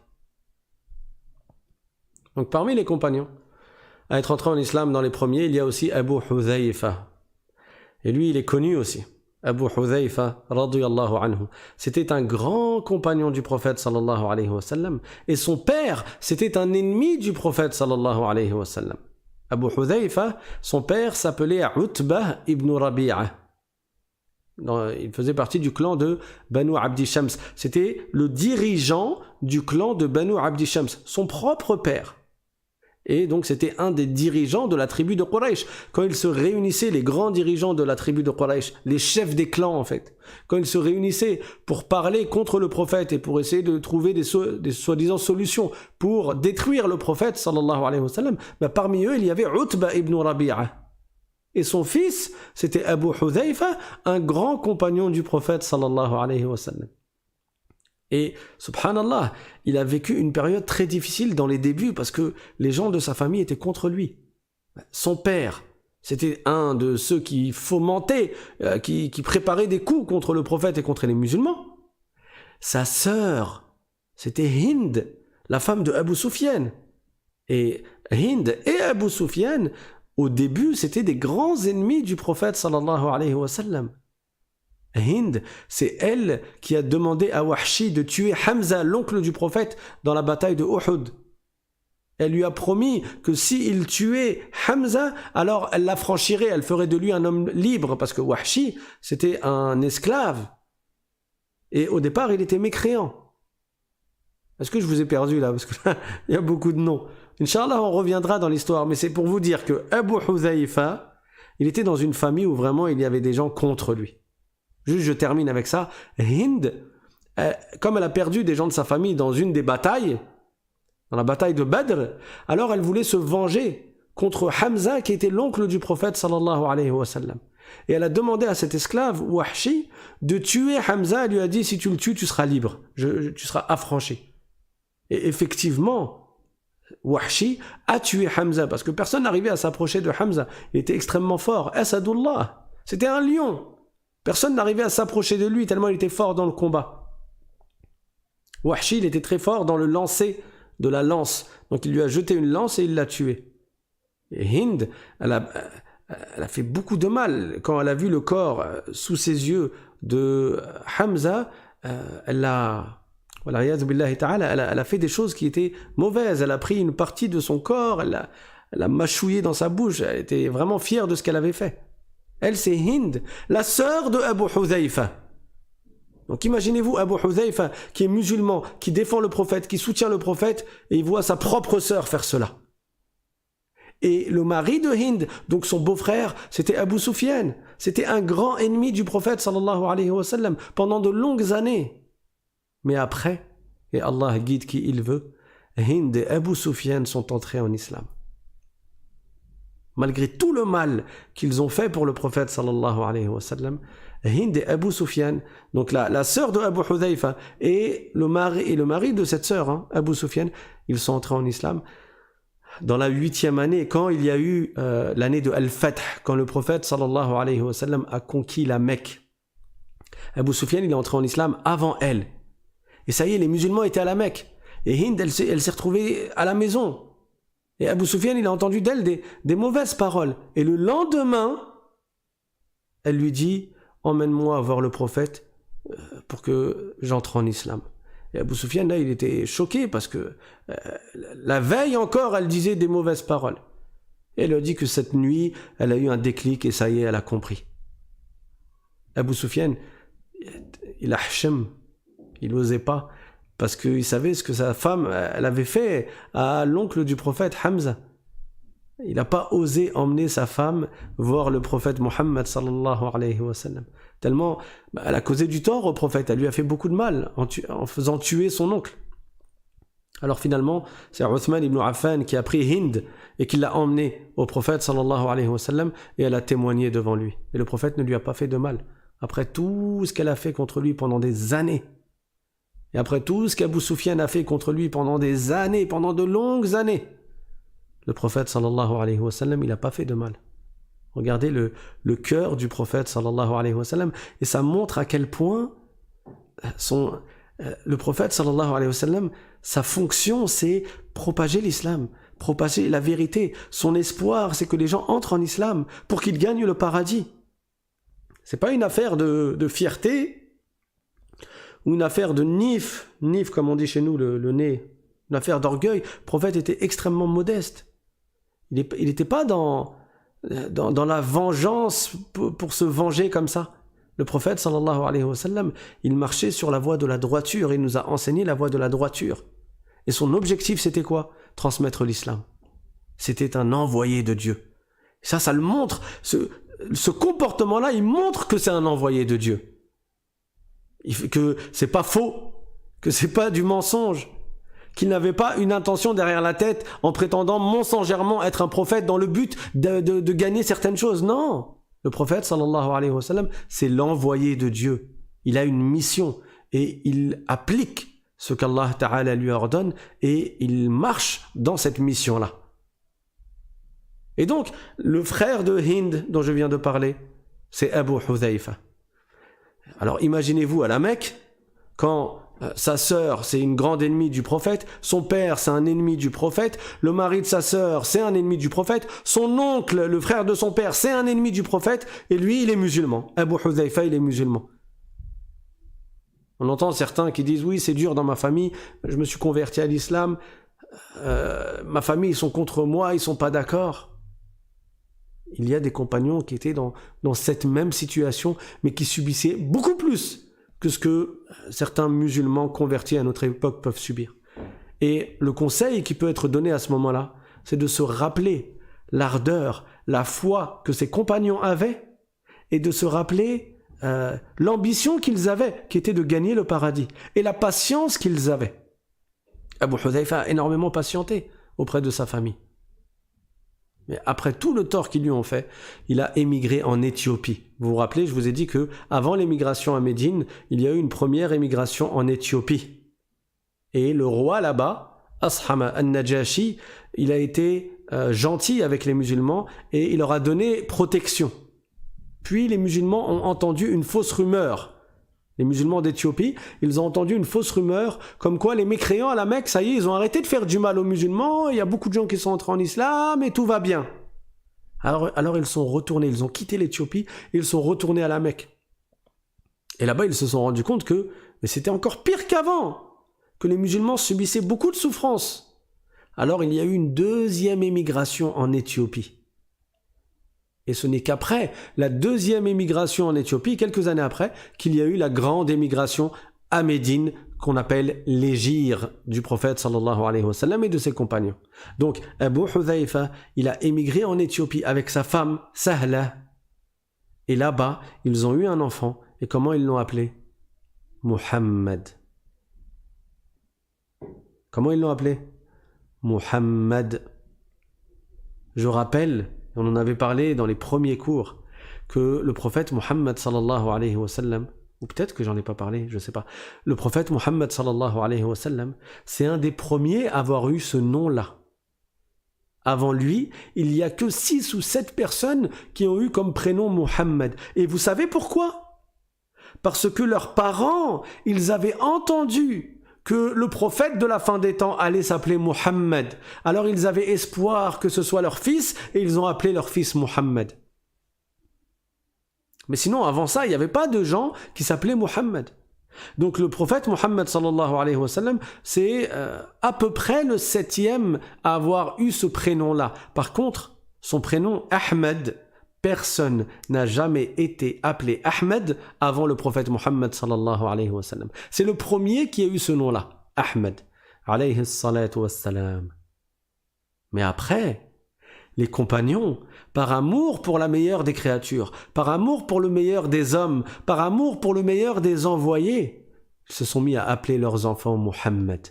Donc parmi les compagnons à être entrés en islam dans les premiers, il y a aussi Abu Hudhayfa. Et lui, il est connu aussi. Abu Hudhayfa, radiyallahu anhu. C'était un grand compagnon du prophète, sallallahu alayhi wa sallam. Et son père, c'était un ennemi du prophète, sallallahu alayhi wa sallam. Abu Hudhayfa, son père s'appelait Utbah ibn Rabi'a. Il faisait partie du clan de Banu Abdi Shams. C'était le dirigeant du clan de Banu Abdi Shams, son propre père. Et donc c'était un des dirigeants de la tribu de Quraysh. Quand ils se réunissaient, les grands dirigeants de la tribu de Quraysh, les chefs des clans en fait, quand ils se réunissaient pour parler contre le prophète et pour essayer de trouver des soi-disant solutions pour détruire le prophète sallallahu alayhi wa sallam, parmi eux il y avait Utbah ibn Rabi'a. Et son fils, c'était Abu Hudhayfa, un grand compagnon du prophète sallallahu alayhi wa sallam. Et subhanallah, il a vécu une période très difficile dans les débuts parce que les gens de sa famille étaient contre lui. Son père, c'était un de ceux qui fomentaient, qui préparaient des coups contre le prophète et contre les musulmans. Sa sœur, c'était Hind, la femme de Abu Sufyan. Et Hind et Abu Sufyan, au début, c'était des grands ennemis du prophète sallallahu alayhi wa sallam. Hind, c'est elle qui a demandé à Wahshi de tuer Hamza, l'oncle du prophète, dans la bataille de Uhud. Elle lui a promis que s'il tuait Hamza, alors elle l'affranchirait, elle ferait de lui un homme libre, parce que Wahshi, c'était un esclave. Et au départ, il était mécréant. Est-ce que je vous ai perdu là? Parce que là, il y a beaucoup de noms. Inch'Allah, on reviendra dans l'histoire, mais c'est pour vous dire que Abu Hudhayfa, il était dans une famille où vraiment il y avait des gens contre lui. Juste, je termine avec ça. Hind, comme elle a perdu des gens de sa famille dans une des batailles, dans la bataille de Badr, alors elle voulait se venger contre Hamza, qui était l'oncle du prophète sallallahu alayhi wa sallam. Et elle a demandé à cet esclave, Wahshi, de tuer Hamza. Elle lui a dit, si tu le tues, tu seras libre, tu seras affranchi. Et effectivement, Wahshi a tué Hamza, parce que personne n'arrivait à s'approcher de Hamza. Il était extrêmement fort. Asadullah, c'était un lion. Personne n'arrivait à s'approcher de lui tellement il était fort dans le combat. Wahshi, il était très fort dans le lancer de la lance. Donc il lui a jeté une lance et il l'a tué. Et Hind, elle a fait beaucoup de mal. Quand elle a vu le corps sous ses yeux de Hamza, elle a fait des choses qui étaient mauvaises. Elle a pris une partie de son corps, elle a mâchouillé dans sa bouche. Elle était vraiment fière de ce qu'elle avait fait. Elle, c'est Hind, la sœur de Abu Hudhayfa. Donc imaginez-vous Abu Hudhayfa, qui est musulman, qui défend le prophète, qui soutient le prophète, et il voit sa propre sœur faire cela. Et le mari de Hind, donc son beau-frère, c'était Abu Sufyan. C'était un grand ennemi du prophète, sallallahu alayhi wa sallam, pendant de longues années. Mais après, et Allah guide qui il veut, Hind et Abu Sufyan sont entrés en islam. Malgré tout le mal qu'ils ont fait pour le prophète sallallahu alayhi wa sallam, Hind et Abu Sufyan, donc la sœur de Abu Hudhayfa et le mari de cette sœur, Abu Sufyan, ils sont entrés en islam dans la 8e année, quand il y a eu l'année de Al-Fath, quand le prophète sallallahu alayhi wa sallam a conquis la Mecque. Abu Sufyan, il est entré en islam avant elle. Et ça y est, les musulmans étaient à la Mecque. Et Hind, elle s'est retrouvée à la maison. Et Abu Sufyan, il a entendu d'elle des mauvaises paroles. Et le lendemain, elle lui dit, emmène-moi voir le prophète pour que j'entre en islam. Et Abu Sufyan, là, il était choqué parce que la veille encore, elle disait des mauvaises paroles. Et elle a dit que cette nuit, elle a eu un déclic et ça y est, elle a compris. Abu Sufyan, il a hachem, il n'osait pas. Parce qu'il savait ce que sa femme, elle avait fait à l'oncle du prophète Hamza. Il n'a pas osé emmener sa femme voir le prophète Mohammed sallallahu alayhi wa sallam. Tellement, elle a causé du tort au prophète, elle lui a fait beaucoup de mal en faisant tuer son oncle. Alors finalement, c'est Uthman ibn Affan qui a pris Hind et qui l'a emmené au prophète sallallahu alayhi wa sallam et elle a témoigné devant lui. Et le prophète ne lui a pas fait de mal. Après tout ce qu'elle a fait contre lui pendant des années. Et après tout ce qu'Abu Sufyan a fait contre lui pendant des années, pendant de longues années, le prophète sallallahu alayhi wa sallam, il n'a pas fait de mal. Regardez le cœur du prophète sallallahu alayhi wa sallam, et ça montre à quel point le prophète sallallahu alayhi wa sallam, sa fonction c'est propager l'islam, propager la vérité. Son espoir c'est que les gens entrent en islam pour qu'ils gagnent le paradis. C'est pas une affaire de fierté ou une affaire de nif comme on dit chez nous, le nez, une affaire d'orgueil. Le prophète était extrêmement modeste. Il n'était pas dans la vengeance pour se venger comme ça. Le prophète sallallahu alayhi wa sallam, il marchait sur la voie de la droiture, il nous a enseigné la voie de la droiture. Et son objectif c'était quoi? Transmettre l'islam. C'était un envoyé de Dieu. Ça le montre, ce comportement-là, il montre que c'est un envoyé de Dieu. Que c'est pas faux, que c'est pas du mensonge, qu'il n'avait pas une intention derrière la tête en prétendant mensongèrement être un prophète dans le but de gagner certaines choses. Non! Le prophète sallallahu alayhi wa sallam, c'est l'envoyé de Dieu. Il a une mission et il applique ce qu'Allah Ta'ala lui ordonne et il marche dans cette mission-là. Et donc, le frère de Hind dont je viens de parler, c'est Abu Hudhayfa. Alors imaginez-vous à la Mecque, quand sa sœur c'est une grande ennemie du prophète, son père c'est un ennemi du prophète, le mari de sa sœur c'est un ennemi du prophète, son oncle, le frère de son père, c'est un ennemi du prophète, et lui il est musulman. Abu Hudhayfa il est musulman. On entend certains qui disent oui c'est dur dans ma famille, je me suis converti à l'islam, ma famille ils sont contre moi, ils sont pas d'accord. Il y a des compagnons qui étaient dans cette même situation, mais qui subissaient beaucoup plus que ce que certains musulmans convertis à notre époque peuvent subir. Et le conseil qui peut être donné à ce moment-là, c'est de se rappeler l'ardeur, la foi que ces compagnons avaient, et de se rappeler l'ambition qu'ils avaient, qui était de gagner le paradis, et la patience qu'ils avaient. Abu Hudhayfa a énormément patienté auprès de sa famille. Mais après tout le tort qu'ils lui ont fait, il a émigré en Éthiopie. Vous vous rappelez, je vous ai dit que avant l'émigration à Médine, il y a eu une première émigration en Éthiopie. Et le roi là-bas, Ashama al-Najashi, il a été gentil avec les musulmans et il leur a donné protection. Puis les musulmans ont entendu une fausse rumeur. Les musulmans d'Éthiopie, ils ont entendu une fausse rumeur comme quoi les mécréants à la Mecque, ça y est, ils ont arrêté de faire du mal aux musulmans, il y a beaucoup de gens qui sont entrés en islam et tout va bien. Alors ils sont retournés, ils ont quitté l'Éthiopie et ils sont retournés à la Mecque. Et là-bas, ils se sont rendus compte que mais c'était encore pire qu'avant, que les musulmans subissaient beaucoup de souffrances. Alors il y a eu une deuxième émigration en Éthiopie. Et ce n'est qu'après la deuxième émigration en Éthiopie, quelques années après, qu'il y a eu la grande émigration à Médine, qu'on appelle l'hégire du prophète sallallahu alayhi wa sallam et de ses compagnons. Donc, Abu Hudhayfa, il a émigré en Éthiopie avec sa femme, Sahla. Et là-bas, ils ont eu un enfant. Et comment ils l'ont appelé? Muhammad. Comment ils l'ont appelé? Muhammad. Je rappelle, on en avait parlé dans les premiers cours, que le prophète Muhammad sallallahu alayhi wa sallam, ou peut-être que j'en ai pas parlé, je sais pas, le prophète Muhammad sallallahu alayhi wa sallam, c'est un des premiers à avoir eu ce nom-là. Avant lui, il n'y a que 6 ou 7 personnes qui ont eu comme prénom Muhammad. Et vous savez pourquoi? Parce que leurs parents, ils avaient entendu que le prophète de la fin des temps allait s'appeler Muhammad. Alors ils avaient espoir que ce soit leur fils et ils ont appelé leur fils Muhammad. Mais sinon, avant ça, il n'y avait pas de gens qui s'appelaient Muhammad. Donc le prophète Muhammad sallallahu alayhi wa sallam, c'est à peu près le 7e à avoir eu ce prénom-là. Par contre, son prénom Ahmed, personne n'a jamais été appelé Ahmed avant le prophète Muhammad sallallahu alayhi wa sallam. C'est le premier qui a eu ce nom-là, Ahmed, alayhi salatu wassalam. Mais après, les compagnons, par amour pour la meilleure des créatures, par amour pour le meilleur des hommes, par amour pour le meilleur des envoyés, ils se sont mis à appeler leurs enfants Muhammad,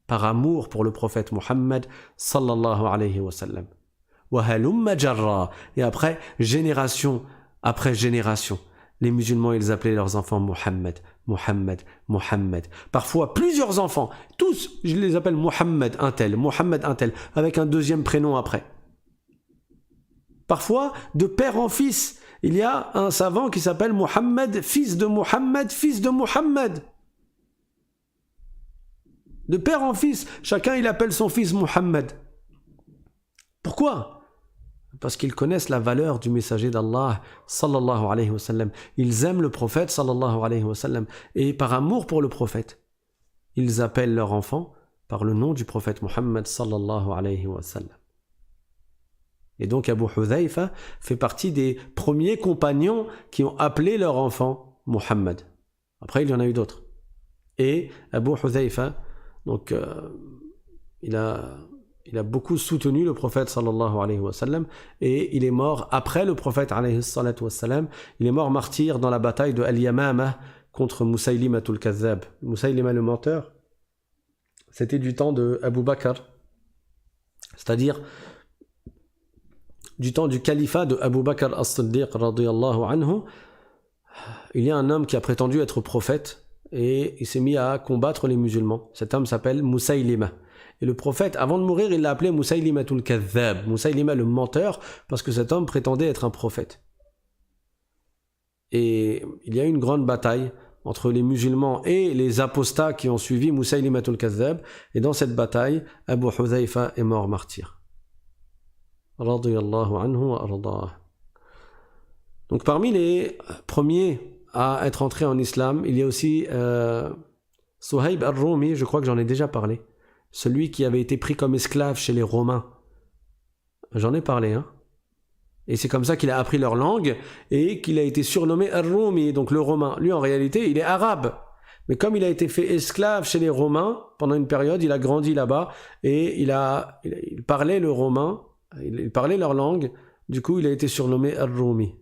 par amour pour le prophète Muhammad sallallahu alayhi wa sallam. Et après, génération après génération, les musulmans, ils appelaient leurs enfants Mohammed, Mohammed, Mohammed. Parfois, plusieurs enfants, tous, je les appelle Mohammed un tel, avec un deuxième prénom après. Parfois, de père en fils, il y a un savant qui s'appelle Mohammed, fils de Mohammed, fils de Mohammed. De père en fils, chacun il appelle son fils Mohammed. Pourquoi ? Parce qu'ils connaissent la valeur du messager d'Allah sallallahu alayhi wa sallam. Ils aiment le prophète sallallahu alayhi wa sallam. Et par amour pour le prophète, ils appellent leur enfant par le nom du prophète Muhammad sallallahu alayhi wa sallam. Et donc Abu Hudhayfa fait partie des premiers compagnons qui ont appelé leur enfant Muhammad. Après, il y en a eu d'autres. Et Abu Hudhayfa, donc, il a beaucoup soutenu le prophète sallallahu alayhi wa sallam, et il est mort après le prophète alayhi salatu wa sallam. Il est mort martyr dans la bataille de Al-Yamama contre Musaylima al-Kazzab. Musaylima le menteur, c'était du temps de Abu Bakr, c'est-à-dire du temps du califat de Abu Bakr as-Siddiq radiyallahu anhu. Il y a un homme qui a prétendu être prophète et il s'est mis à combattre les musulmans. Cet homme s'appelle Musaylima. Et le prophète, avant de mourir, il l'a appelé Musaylima al-Kazzab, Musaylima le menteur, parce que cet homme prétendait être un prophète. Et il y a eu une grande bataille entre les musulmans et les apostats qui ont suivi Musaylima al-Kazzab. Et dans cette bataille, Abu Hudhayfa est mort martyr. Radiyallahu anhu wa ardah. Donc parmi les premiers à être entrés en islam, il y a aussi Suhayb al-Rumi, je crois que j'en ai déjà parlé. Celui qui avait été pris comme esclave chez les Romains. J'en ai parlé, hein. Et c'est comme ça qu'il a appris leur langue et qu'il a été surnommé Ar-Rumi, donc le Romain. Lui, en réalité, il est arabe. Mais comme il a été fait esclave chez les Romains, pendant une période, il a grandi là-bas et il parlait le romain, il parlait leur langue. Du coup, il a été surnommé Ar-Rumi.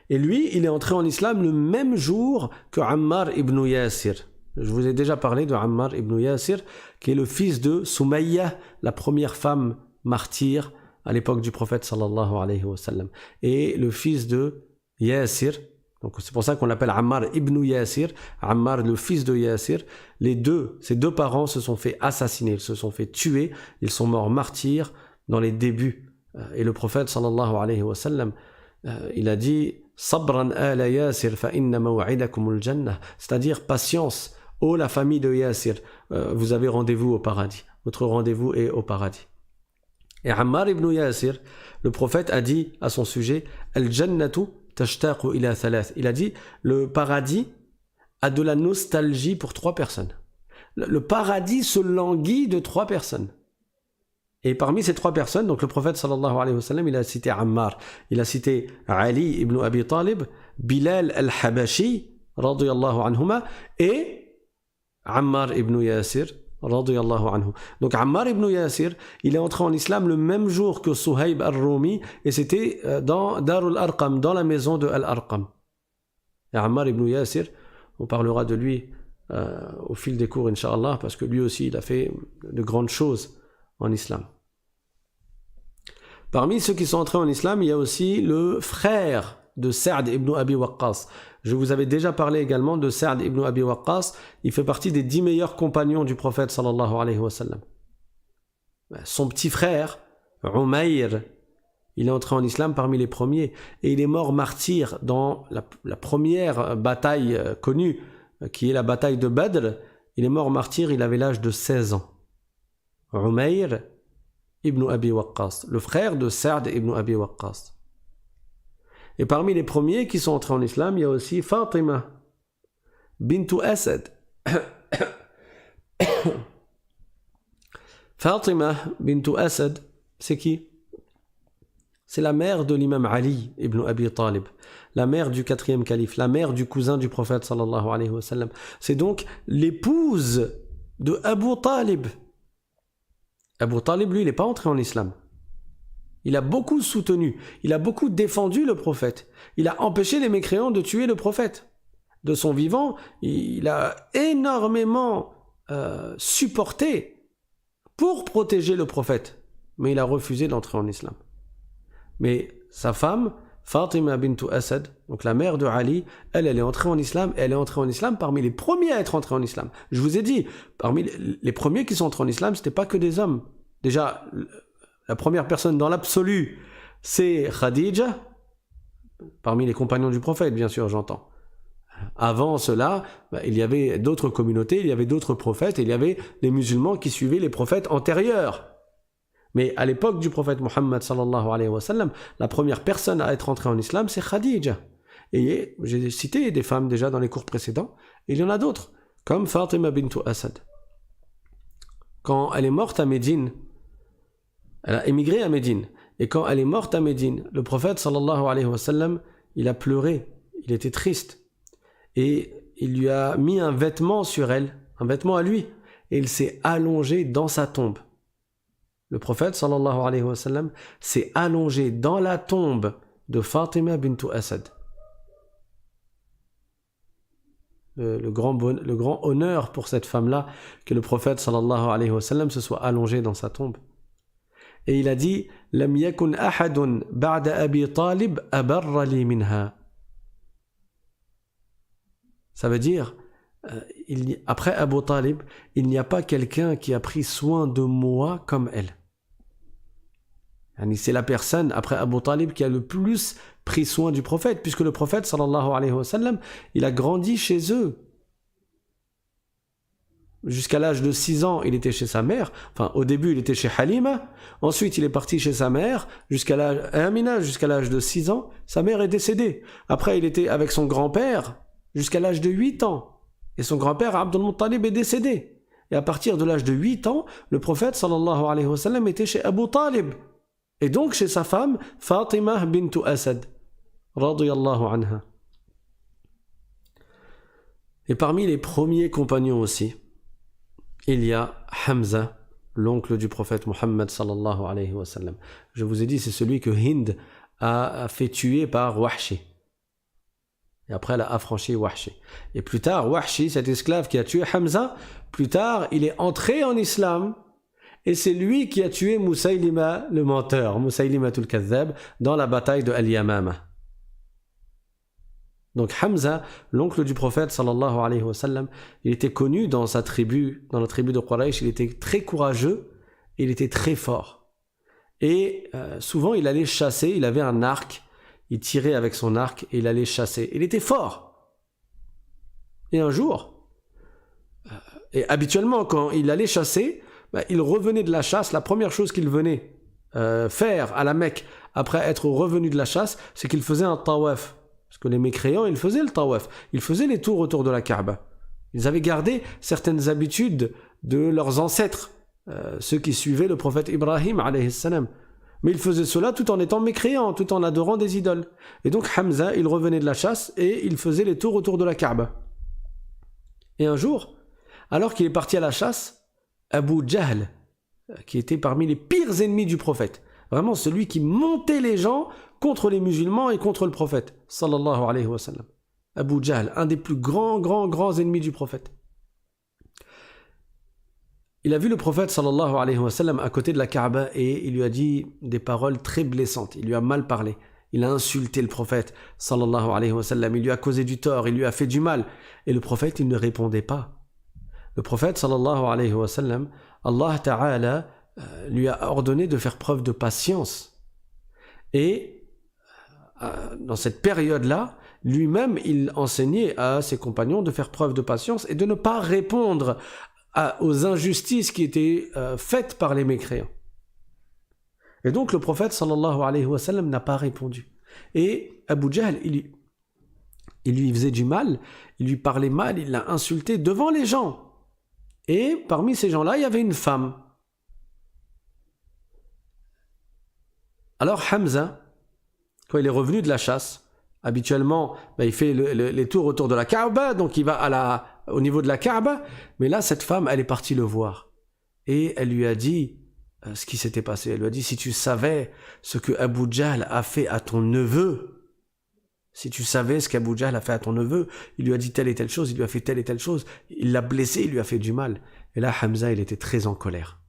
Et lui, il est entré en islam le même jour que Ammar ibn Yasir. Je vous ai déjà parlé de Ammar ibn Yasir, qui est le fils de Soumaïa, la première femme martyre à l'époque du prophète sallallahu alayhi wa sallam. Et le fils de Yasir, donc c'est pour ça qu'on l'appelle Ammar ibn Yasir, Ammar le fils de Yasir. Ses deux parents se sont fait assassiner, ils se sont fait tuer, ils sont morts martyrs dans les débuts. Et le prophète sallallahu alayhi wa sallam, il a dit Sabran ala Yasir fa inna maw'idakumul jannah, c'est-à-dire patience, ô la famille de Yasir, vous avez rendez-vous au paradis, votre rendez-vous est au paradis. Et Ammar ibn Yasir, le prophète a dit à son sujet Al-jannatu tashtaqu ila thalath, il a dit le paradis a de la nostalgie pour 3 personnes. Le paradis se languit de 3 personnes. Et parmi ces 3 personnes, donc le prophète sallallahu alayhi wa sallam, il a cité Ammar, il a cité Ali ibn Abi Talib, Bilal al-Habashi, radiyallahu anhuma, et Ammar ibn Yasir, radiyallahu anhu. Donc Ammar ibn Yasir, il est entré en islam le même jour que Suhayb al-Rumi, et c'était dans Darul Arqam, dans la maison de Al-Arqam. Et Ammar ibn Yasir, on parlera de lui au fil des cours, Inch'Allah, parce que lui aussi, il a fait de grandes choses en islam. Parmi ceux qui sont entrés en islam, il y a aussi le frère de Sa'd ibn Abi Waqqas. Je vous avais déjà parlé également de Sa'd ibn Abi Waqqas. Il fait partie des 10 meilleurs compagnons du prophète sallallahu alayhi wa sallam. Son petit frère, Umayr, il est entré en islam parmi les premiers et il est mort martyr dans la première bataille connue, qui est la bataille de Badr. Il est mort martyr, il avait l'âge de 16 ans. Umayr ibn Abi Waqqas, le frère de Sa'd ibn Abi Waqqas. Et parmi les premiers qui sont entrés en islam, il y a aussi Fatima bintu Asad. Fatima bintu Asad, c'est qui? C'est la mère de l'imam Ali ibn Abi Talib, la mère du 4e calife, la mère du cousin du prophète sallallahu alayhi wa sallam. C'est donc l'épouse de Abu Talib. Abu Talib, lui, il n'est pas entré en islam. Il a beaucoup soutenu, il a beaucoup défendu le prophète. Il a empêché les mécréants de tuer le prophète. De son vivant, il a énormément supporté pour protéger le prophète. Mais il a refusé d'entrer en islam. Mais sa femme, Fatima bint Asad, donc la mère de Ali, elle est entrée en islam, et elle est entrée en islam parmi les premiers à être entrés en islam. Je vous ai dit, parmi les premiers qui sont entrés en islam, c'était pas que des hommes. Déjà, la première personne dans l'absolu, c'est Khadija, parmi les compagnons du prophète, bien sûr, j'entends. Avant cela, il y avait d'autres communautés, il y avait d'autres prophètes, et il y avait les musulmans qui suivaient les prophètes antérieurs. Mais à l'époque du prophète Mohammed sallallahu alayhi wa sallam, la première personne à être entrée en islam, c'est Khadija. Et j'ai cité des femmes déjà dans les cours précédents, et il y en a d'autres, comme Fatima bint Asad. Quand elle est morte à Médine, elle a émigré à Médine, et quand elle est morte à Médine, le prophète sallallahu alayhi wa sallam, il a pleuré, il était triste, et il lui a mis un vêtement sur elle, un vêtement à lui, et il s'est allongé dans sa tombe. Le prophète sallallahu alayhi wa sallam s'est allongé dans la tombe de Fatima bint Asad. Le grand honneur pour cette femme-là que le prophète sallallahu alayhi wa sallam se soit allongé dans sa tombe. Et il a dit Lam yakun ahadun ba'da Abi Talib abarra li minha. Ça veut dire après Abu Talib, il n'y a pas quelqu'un qui a pris soin de moi comme elle. C'est la personne après Abu Talib qui a le plus pris soin du prophète, puisque le prophète sallallahu alayhi wa sallam, il a grandi chez eux. Jusqu'à l'âge de 6 ans, il était chez sa mère. Enfin, au début, il était chez Halima. Ensuite, il est parti chez sa mère jusqu'à l'âge de 6 ans. Sa mère est décédée. Après, il était avec son grand-père jusqu'à l'âge de 8 ans. Et son grand-père, Abdul Muttalib, est décédé. Et à partir de l'âge de 8 ans, le prophète, sallallahu alayhi wa sallam, était chez Abu Talib. Et donc chez sa femme, Fatima bint Asad, radiyallahu anha. Et parmi les premiers compagnons aussi, il y a Hamza, l'oncle du prophète Mohammed, sallallahu alayhi wa sallam. Je vous ai dit, c'est celui que Hind a fait tuer par Wahshi. Et après, elle a affranchi Wahshi. Et plus tard, Wahshi, cet esclave qui a tué Hamza, plus tard, il est entré en islam. Et c'est lui qui a tué Musaylima, le menteur, Musaylimatul Kazzab, dans la bataille de Al-Yamama. Donc Hamza, l'oncle du prophète, sallallahu alayhi wa sallam, il était connu dans sa tribu, dans la tribu de Quraysh, il était très courageux, et il était très fort. Et souvent, il allait chasser, il avait un arc, il tirait avec son arc et il allait chasser. Il était fort. Et un jour, et habituellement quand il allait chasser, il revenait de la chasse, la première chose qu'il venait faire à la Mecque après être revenu de la chasse, c'est qu'il faisait un tawaf. Parce que les mécréants, ils faisaient le tawaf. Ils faisaient les tours autour de la Kaaba. Ils avaient gardé certaines habitudes de leurs ancêtres, ceux qui suivaient le prophète Ibrahim alayhi salam. Mais il faisait cela tout en étant mécréant, tout en adorant des idoles. Et donc Hamza, il revenait de la chasse et il faisait les tours autour de la Kaaba. Et un jour, alors qu'il est parti à la chasse, Abu Jahl, qui était parmi les pires ennemis du prophète, vraiment celui qui montait les gens contre les musulmans et contre le prophète, sallallahu alayhi wa sallam. Abu Jahl, un des plus grands ennemis du prophète. Il a vu le prophète sallallahu alayhi wa sallam à côté de la Kaaba et il lui a dit des paroles très blessantes. Il lui a mal parlé. Il a insulté le prophète sallallahu alayhi wa sallam. Il lui a causé du tort, il lui a fait du mal. Et le prophète, il ne répondait pas. Le prophète sallallahu alayhi wa sallam, Allah Ta'ala lui a ordonné de faire preuve de patience. Et dans cette période-là, lui-même, il enseignait à ses compagnons de faire preuve de patience et de ne pas répondre aux injustices qui étaient faites par les mécréants. Et donc le prophète sallallahu alayhi wa sallam n'a pas répondu. Et Abu Jahl, il lui faisait du mal, il lui parlait mal, il l'a insulté devant les gens. Et parmi ces gens-là, il y avait une femme. Alors Hamza, quand il est revenu de la chasse, habituellement, il fait les tours autour de la Kaaba, donc il va au niveau de la Kaaba, mais là, cette femme, elle est partie le voir. Et elle lui a dit ce qui s'était passé. Elle lui a dit, si tu savais ce que Abu Jahl a fait à ton neveu, si tu savais ce qu'Abu Jahl a fait à ton neveu, il lui a dit telle et telle chose, il lui a fait telle et telle chose, il l'a blessé, il lui a fait du mal. Et là, Hamza, il était très en colère.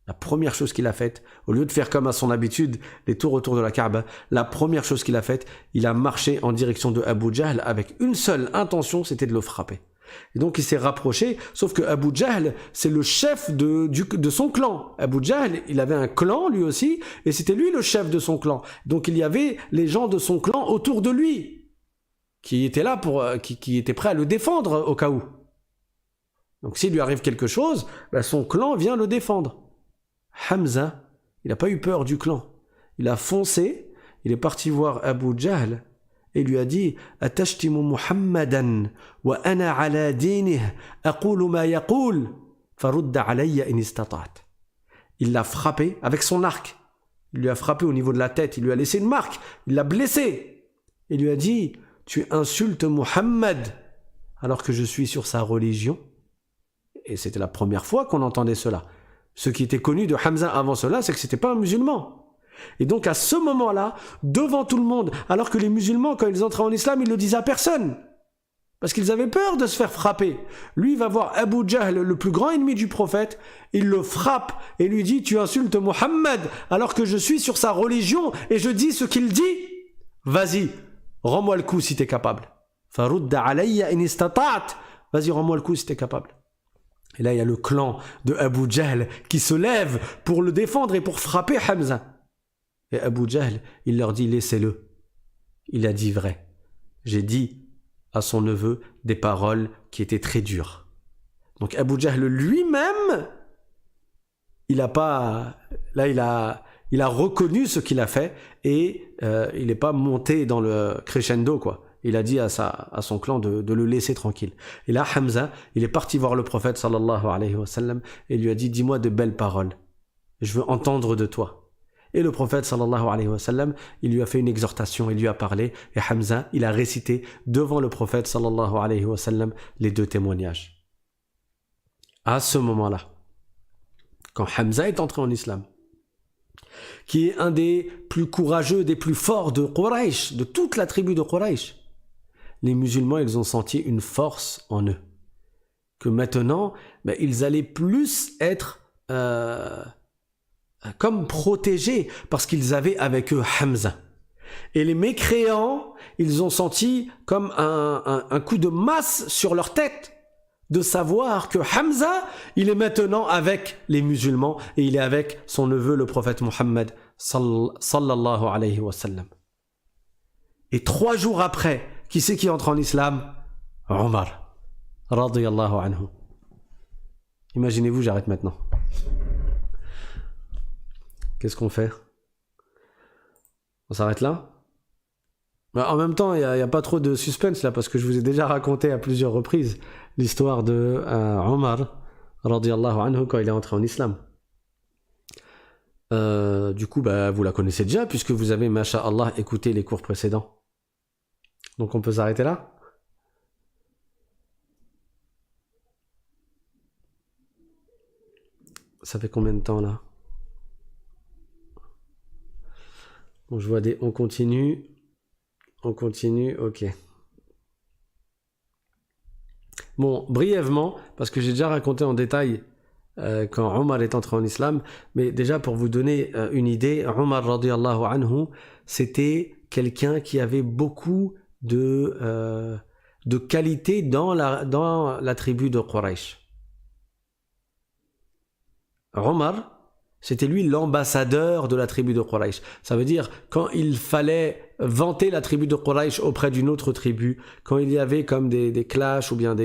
La première chose qu'il a faite, au lieu de faire comme à son habitude, les tours autour de la Kaaba, la première chose qu'il a faite, il a marché en direction de Abu Jahl avec une seule intention, c'était de le frapper. Et donc il s'est rapproché, sauf que Abu Jahl, c'est le chef de son clan. Abu Jahl, il avait un clan lui aussi, et c'était lui le chef de son clan. Donc il y avait les gens de son clan autour de lui, qui étaient là qui étaient prêts à le défendre au cas où. Donc s'il lui arrive quelque chose, son clan vient le défendre. Hamza, il n'a pas eu peur du clan. Il a foncé, il est parti voir Abu Jahl et lui a dit « Atashtimu Muhammadan wa ana ala dinih aqulu ma yaqul farudda alayya in istata'at » Il l'a frappé avec son arc. Il lui a frappé au niveau de la tête, il lui a laissé une marque, il l'a blessé. Il lui a dit « Tu insultes Muhammad alors que je suis sur sa religion ?» Et c'était la première fois qu'on entendait cela. Ce qui était connu de Hamza avant cela, c'est que c'était pas un musulman. Et donc à ce moment-là, devant tout le monde, alors que les musulmans, quand ils entraient en islam, ils le disaient à personne. Parce qu'ils avaient peur de se faire frapper. Lui, il va voir Abu Jahl, le plus grand ennemi du prophète, il le frappe et lui dit « Tu insultes Muhammad alors que je suis sur sa religion et je dis ce qu'il dit. Vas-y, rends-moi le coup si t'es capable. Farudda alayya in istata'at. Vas-y, rends-moi le coup si t'es capable. » Et là, il y a le clan de Abu Jahl qui se lève pour le défendre et pour frapper Hamza. Et Abu Jahl, il leur dit, laissez-le. Il a dit vrai. J'ai dit à son neveu des paroles qui étaient très dures. Donc Abu Jahl lui-même, il a reconnu ce qu'il a fait et il n'est pas monté dans le crescendo, quoi. Il a dit à son clan de le laisser tranquille. Et là, Hamza, il est parti voir le prophète sallallahu alayhi wa sallam et lui a dit, dis-moi de belles paroles. Je veux entendre de toi. Et le prophète sallallahu alayhi wa sallam, il lui a fait une exhortation, il lui a parlé. Et Hamza, il a récité devant le prophète sallallahu alayhi wa sallam les deux témoignages. À ce moment-là, quand Hamza est entré en islam, qui est un des plus courageux, des plus forts de Quraysh, de toute la tribu de Quraysh, les musulmans, ils ont senti une force en eux. Que maintenant, ils allaient plus être comme protégés parce qu'ils avaient avec eux Hamza. Et les mécréants, ils ont senti comme un coup de masse sur leur tête de savoir que Hamza, il est maintenant avec les musulmans et il est avec son neveu, le prophète Muhammad sallallahu alayhi wa sallam. Et 3 jours après, qui c'est qui entre en islam? Omar, radiyallahu anhu. Imaginez-vous, j'arrête maintenant. Qu'est-ce qu'on fait? On s'arrête là? En même temps, il n'y a pas trop de suspense là, parce que je vous ai déjà raconté à plusieurs reprises l'histoire de Omar, radiyallahu anhu, quand il est entré en islam. Du coup, vous la connaissez déjà, puisque vous avez, masha'Allah, écouté les cours précédents. Donc on peut s'arrêter là? Ça fait combien de temps là? Bon, je vois on continue, ok. Bon, brièvement, parce que j'ai déjà raconté en détail quand Omar est entré en islam, mais déjà pour vous donner une idée, Omar radiyallahu anhu, c'était quelqu'un qui avait beaucoup de qualité dans la tribu de Quraysh. Omar, c'était lui l'ambassadeur de la tribu de Quraysh. Ça veut dire, quand il fallait vanter la tribu de Quraysh auprès d'une autre tribu, quand il y avait comme des clashs ou bien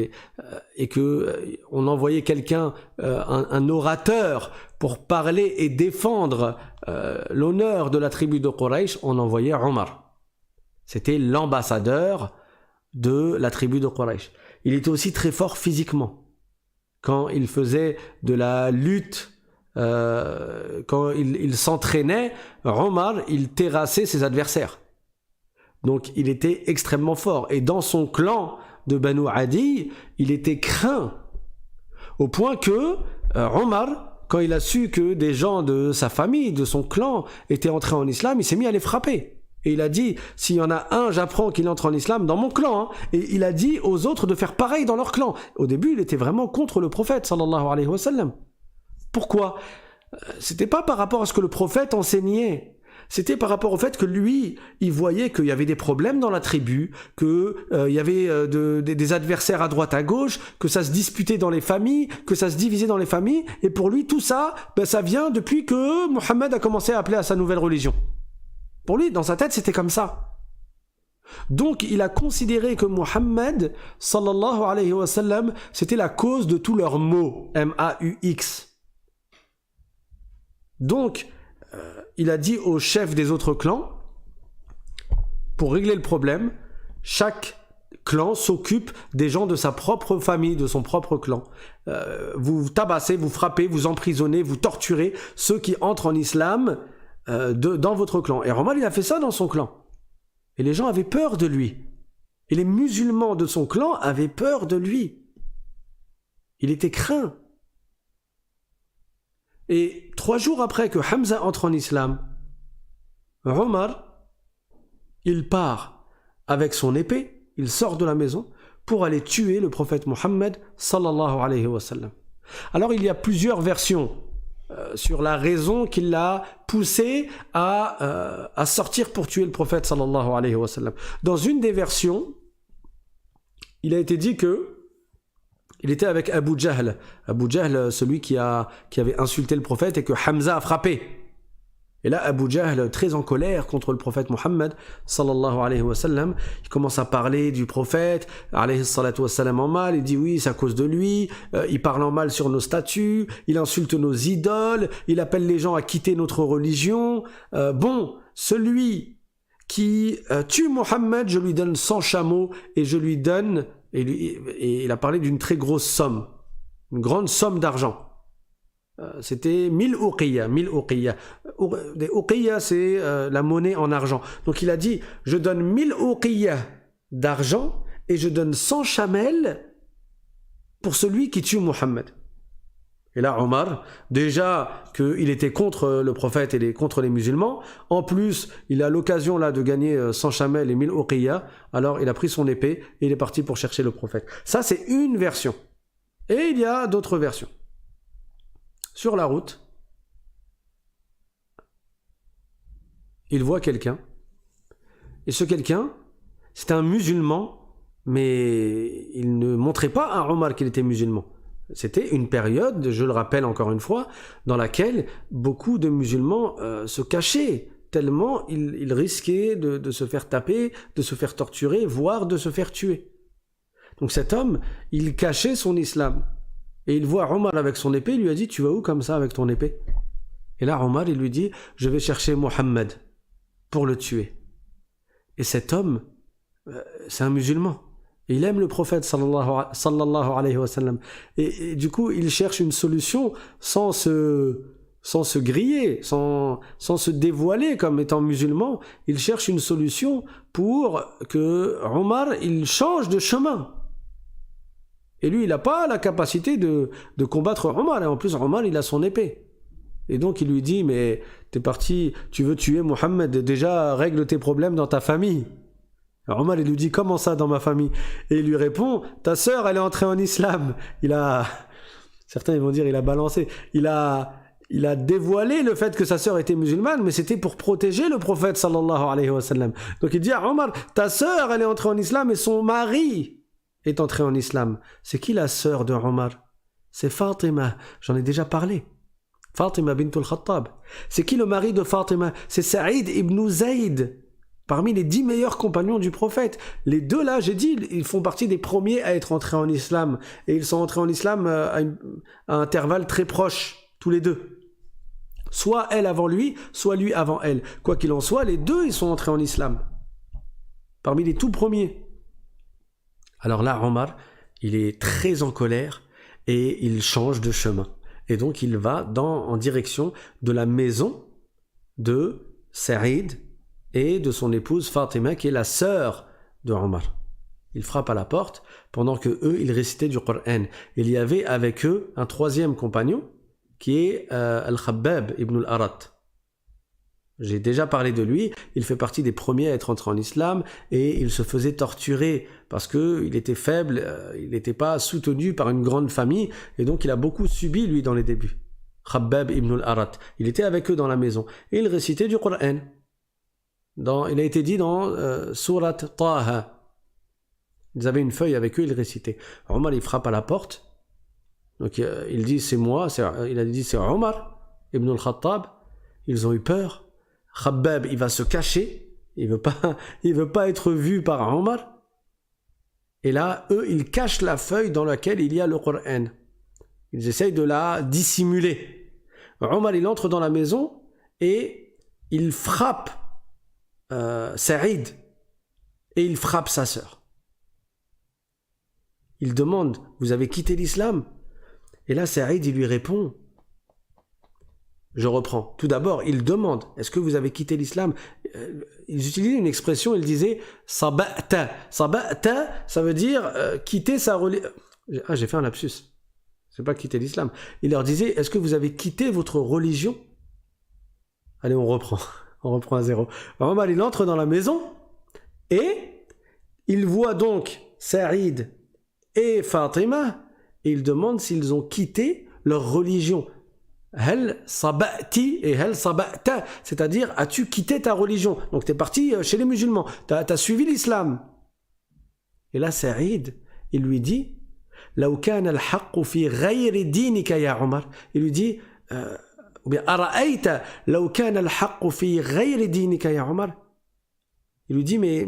et que on envoyait quelqu'un, un orateur, pour parler et défendre l'honneur de la tribu de Quraysh, on envoyait Omar. C'était l'ambassadeur de la tribu de Quraysh. Il était aussi très fort physiquement. Quand il faisait de la lutte, quand il s'entraînait, Omar, il terrassait ses adversaires. Donc il était extrêmement fort. Et dans son clan de Banu Adi, il était craint. Au point que Omar, quand il a su que des gens de sa famille, de son clan, étaient entrés en islam, il s'est mis à les frapper. Et il a dit, s'il y en a un, j'apprends qu'il entre en islam dans mon clan. Hein. Et il a dit aux autres de faire pareil dans leur clan. Au début, il était vraiment contre le prophète, sallallahu alayhi wa sallam. Pourquoi? C'était pas par rapport à ce que le prophète enseignait. C'était par rapport au fait que lui, il voyait qu'il y avait des problèmes dans la tribu, qu'il y avait des adversaires à droite à gauche, que ça se disputait dans les familles, que ça se divisait dans les familles, et pour lui, tout ça, ça vient depuis que Mohammed a commencé à appeler à sa nouvelle religion. Pour lui, dans sa tête, c'était comme ça. Donc, il a considéré que Mohammed, sallallahu alayhi wa sallam, c'était la cause de tous leurs maux, M-A-U-X. Donc, il a dit au chef des autres clans, pour régler le problème, chaque clan s'occupe des gens de sa propre famille, de son propre clan. Vous tabassez, vous frappez, vous emprisonnez, vous torturez ceux qui entrent en islam dans votre clan. Et Omar, il a fait ça dans son clan. Et les gens avaient peur de lui. Et les musulmans de son clan avaient peur de lui. Il était craint. Et 3 jours après que Hamza entre en islam, Omar, il part avec son épée, il sort de la maison pour aller tuer le prophète Mohammed sallallahu alayhi wa sallam. Alors il y a plusieurs versions sur la raison qui l'a poussé à sortir pour tuer le prophète sallallahu alayhi wa sallam. Dans une des versions, il a été dit que il était avec Abu Jahl. Abu Jahl, celui qui avait insulté le prophète et que Hamza a frappé. Et là, Abu Jahl, très en colère contre le prophète Mohammed, sallallahu alayhi wa sallam, il commence à parler du prophète, alayhi salatu wa sallam, en mal. Il dit oui, c'est à cause de lui. Il parle en mal sur nos statues. Il insulte nos idoles. Il appelle les gens à quitter notre religion. Celui qui tue Mohammed, je lui donne 100 chameaux et je lui donne... Et il a parlé d'une très grosse somme, une grande somme d'argent. C'était 1000 uqiyya. 1000 uqiyya. Des uqiyya, c'est la monnaie en argent. Donc il a dit, je donne 1000 uqiyya d'argent et je donne 100 chamelles pour celui qui tue Mohammed. Et là, Omar, déjà qu'il était contre le prophète et contre les musulmans, en plus, il a l'occasion là de gagner 100 chamelles et 1000 uqiyya, alors il a pris son épée et il est parti pour chercher le prophète. Ça, c'est une version. Et il y a d'autres versions. Sur la route, il voit quelqu'un. Et ce quelqu'un, c'était un musulman, mais il ne montrait pas à Omar qu'il était musulman. C'était une période, je le rappelle encore une fois, dans laquelle beaucoup de musulmans se cachaient, tellement ils risquaient de se faire taper, de se faire torturer, voire de se faire tuer. Donc cet homme, il cachait son islam. Et il voit Omar avec son épée, il lui a dit « Tu vas où comme ça avec ton épée ?» Et là, Omar, il lui dit « Je vais chercher Mohammed pour le tuer. » Et cet homme, c'est un musulman. Il aime le prophète sallallahu alayhi wa sallam. Et du coup, il cherche une solution sans se griller, sans se dévoiler comme étant musulman. Il cherche une solution pour que Omar, il change de chemin. Et lui, il n'a pas la capacité de combattre Omar. Et en plus, Omar, il a son épée. Et donc, il lui dit, mais t'es parti, tu veux tuer Mohammed, déjà règle tes problèmes dans ta famille. Alors Omar, il lui dit, comment ça dans ma famille? Et il lui répond, ta sœur, elle est entrée en islam. Certains ils vont dire, il a balancé. Il a dévoilé le fait que sa sœur était musulmane, mais c'était pour protéger le prophète sallallahu alayhi wa sallam. Donc il dit à Omar, ta sœur, elle est entrée en islam et son mari est entré en islam. C'est qui la sœur de Omar? C'est Fatima. J'en ai déjà parlé. Fatima bint al-Khattab. C'est qui le mari de Fatima? C'est Saïd ibn Zayd. Parmi les 10 meilleurs compagnons du prophète. Les deux là, j'ai dit, ils font partie des premiers à être entrés en islam. Et ils sont entrés en islam à intervalles très proches, tous les deux. Soit elle avant lui, soit lui avant elle. Quoi qu'il en soit, les deux, ils sont entrés en islam. Parmi les tout premiers. Alors là, Omar, il est très en colère et il change de chemin. Et donc, il va en direction de la maison de Saïd et de son épouse Fatima, qui est la sœur de Omar. Il frappe à la porte pendant que eux, ils récitaient du Coran. Il y avait avec eux un troisième compagnon qui est Al-Khabbab ibn al-Arat. J'ai déjà parlé de lui, il fait partie des premiers à être entré en islam et il se faisait torturer parce qu'il était faible, il n'était pas soutenu par une grande famille et donc il a beaucoup subi lui dans les débuts. Khabbab ibn al-Arat. Il était avec eux dans la maison et il récitait du Coran. Il a été dit dans Surat Taha. Ils avaient une feuille avec eux, ils récitaient. Omar, il frappe à la porte. Donc il dit c'est moi, il a dit c'est Omar ibn al-Khattab. Ils ont eu peur. Khabbab, il va se cacher. Il veut pas être vu par Omar. Et là, eux, ils cachent la feuille dans laquelle il y a le Coran. Ils essayent de la dissimuler. Omar, il entre dans la maison et il frappe Saïd et il frappe sa sœur. Il demande, vous avez quitté l'islam? Et là, Saïd, il lui répond, je reprends. Tout d'abord, il demande, est-ce que vous avez quitté l'islam? Ils utilisaient une expression, ils disaient saba'ta. Saba'ta, ça veut dire quitter sa religion. Ah, j'ai fait un lapsus. C'est pas quitter l'islam. Il leur disait, est-ce que vous avez quitté votre religion? Allez, on reprend. On reprend à zéro. Omar, il entre dans la maison et il voit donc Saïd et Fatima et il demande s'ils ont quitté leur religion. Hel saba'ti et hel saba'ta, c'est-à-dire as-tu quitté ta religion? Donc tu es parti chez les musulmans, t'as suivi l'islam. Et là Saïd, il lui dit لو كان الحق في غير دينك يا عمر. Il lui dit ou bien أرأيت لو كان الحق في غير دينك يا عمر. Il lui dit mais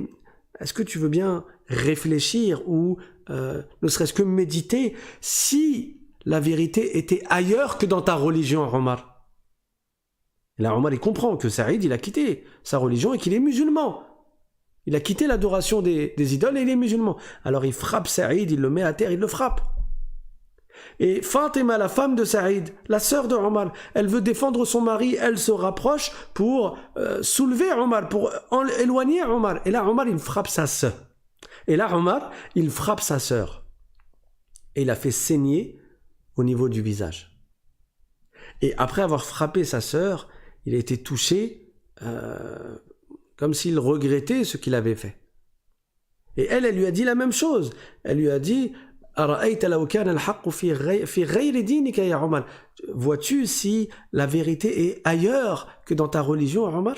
est-ce que tu veux bien réfléchir ou ne serait-ce que méditer si la vérité était ailleurs que dans ta religion, Omar? Et là, Omar, il comprend que Saïd, il a quitté sa religion et qu'il est musulman. Il a quitté l'adoration des idoles et il est musulman. Alors il frappe Saïd, il le met à terre, il le frappe. Et Fatima, la femme de Saïd, la sœur de Omar, elle veut défendre son mari, elle se rapproche pour soulever Omar, pour éloigner Omar. Et là, Omar, il frappe sa sœur. Et là, Omar, il frappe sa sœur. Et il a fait saigner au niveau du visage. Et après avoir frappé sa sœur, il a été touché comme s'il regrettait ce qu'il avait fait. Et elle lui a dit la même chose. Elle lui a dit vois-tu si la vérité est ailleurs que dans ta religion, Omar?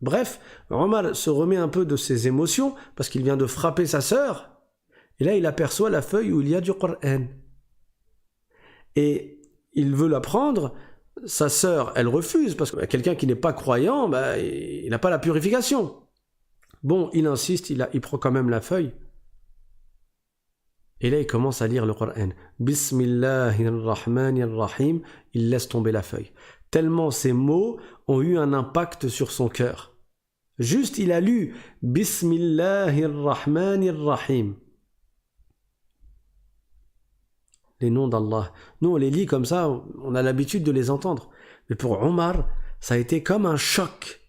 Bref, Omar se remet un peu de ses émotions parce qu'il vient de frapper sa sœur. Et là, il aperçoit la feuille où il y a du Coran. Et il veut la prendre. Sa sœur, elle refuse parce que quelqu'un qui n'est pas croyant, il n'a pas la purification. Bon, il insiste, il prend quand même la feuille. Et là, il commence à lire le Coran. Bismillahirrahmanirrahim. Il laisse tomber la feuille. Tellement ces mots ont eu un impact sur son cœur. Juste, il a lu Bismillahirrahmanirrahim. Les noms d'Allah. Nous, on les lit comme ça, on a l'habitude de les entendre. Mais pour Omar, ça a été comme un choc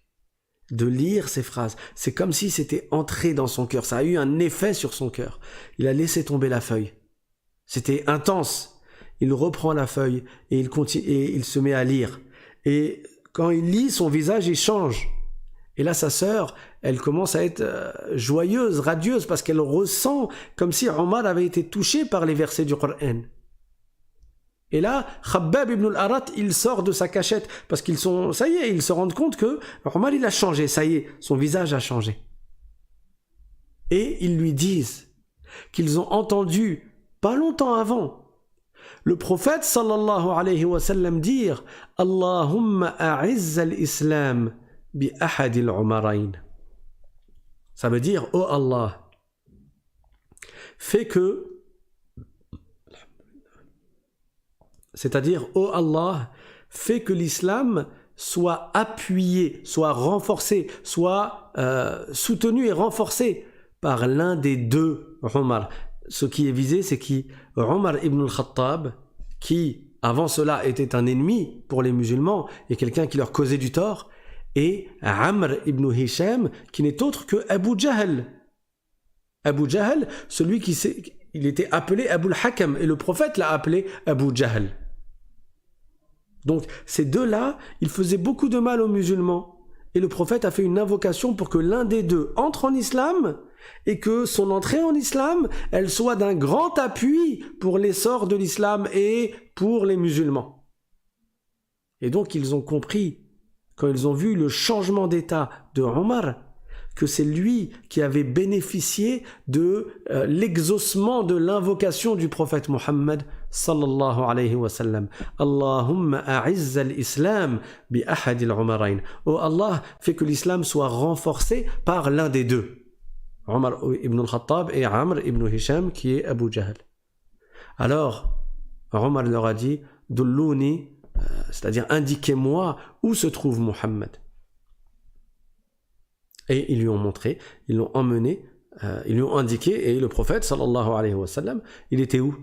de lire ces phrases. C'est comme si c'était entré dans son cœur. Ça a eu un effet sur son cœur. Il a laissé tomber la feuille. C'était intense. Il reprend la feuille et il continue, et il se met à lire. Et quand il lit, son visage, il change. Et là, sa sœur, elle commence à être joyeuse, radieuse, parce qu'elle ressent comme si Omar avait été touché par les versets du Coran. Et là, Khabbab ibn al-Arat, il sort de sa cachette, parce qu'ils ça y est, ils se rendent compte que Omar, il a changé, ça y est, son visage a changé. Et ils lui disent qu'ils ont entendu, pas longtemps avant, le prophète sallallahu alayhi wa sallam dire « Allahumma a'izz al-islam bi ahad al-umarayn » Ça veut dire « Oh Allah, fais que » c'est-à-dire « Oh Allah, fais que l'islam soit appuyé, soit renforcé, soit soutenu et renforcé par l'un des deux Omar. » Ce qui est visé, c'est qui Omar ibn al-Khattab, qui avant cela était un ennemi pour les musulmans et quelqu'un qui leur causait du tort, et Amr ibn Hisham, qui n'est autre que Abu Jahl. Abu Jahl, celui il était appelé Abu al-Hakam, et le prophète l'a appelé Abu Jahl. Donc ces deux-là, ils faisaient beaucoup de mal aux musulmans. Et le prophète a fait une invocation pour que l'un des deux entre en islam et que son entrée en islam, elle soit d'un grand appui pour l'essor de l'islam et pour les musulmans. Et donc ils ont compris, quand ils ont vu le changement d'état de Omar, que c'est lui qui avait bénéficié de l'exaucement de l'invocation du prophète Mohammed sallallahu alayhi wa sallam. Allahumma a'izz al-islam bi ahad al-umarayn. Oh Allah, fait que l'islam soit renforcé par l'un des deux. Omar ibn al-Khattab et Amr ibn Hisham qui est Abu Jahl. Alors, Omar leur a dit, Dullouni, c'est-à-dire indiquez-moi où se trouve Mohammed. Et ils lui ont montré, ils l'ont emmené, ils lui ont indiqué, et le prophète sallallahu alayhi wa sallam, il était où?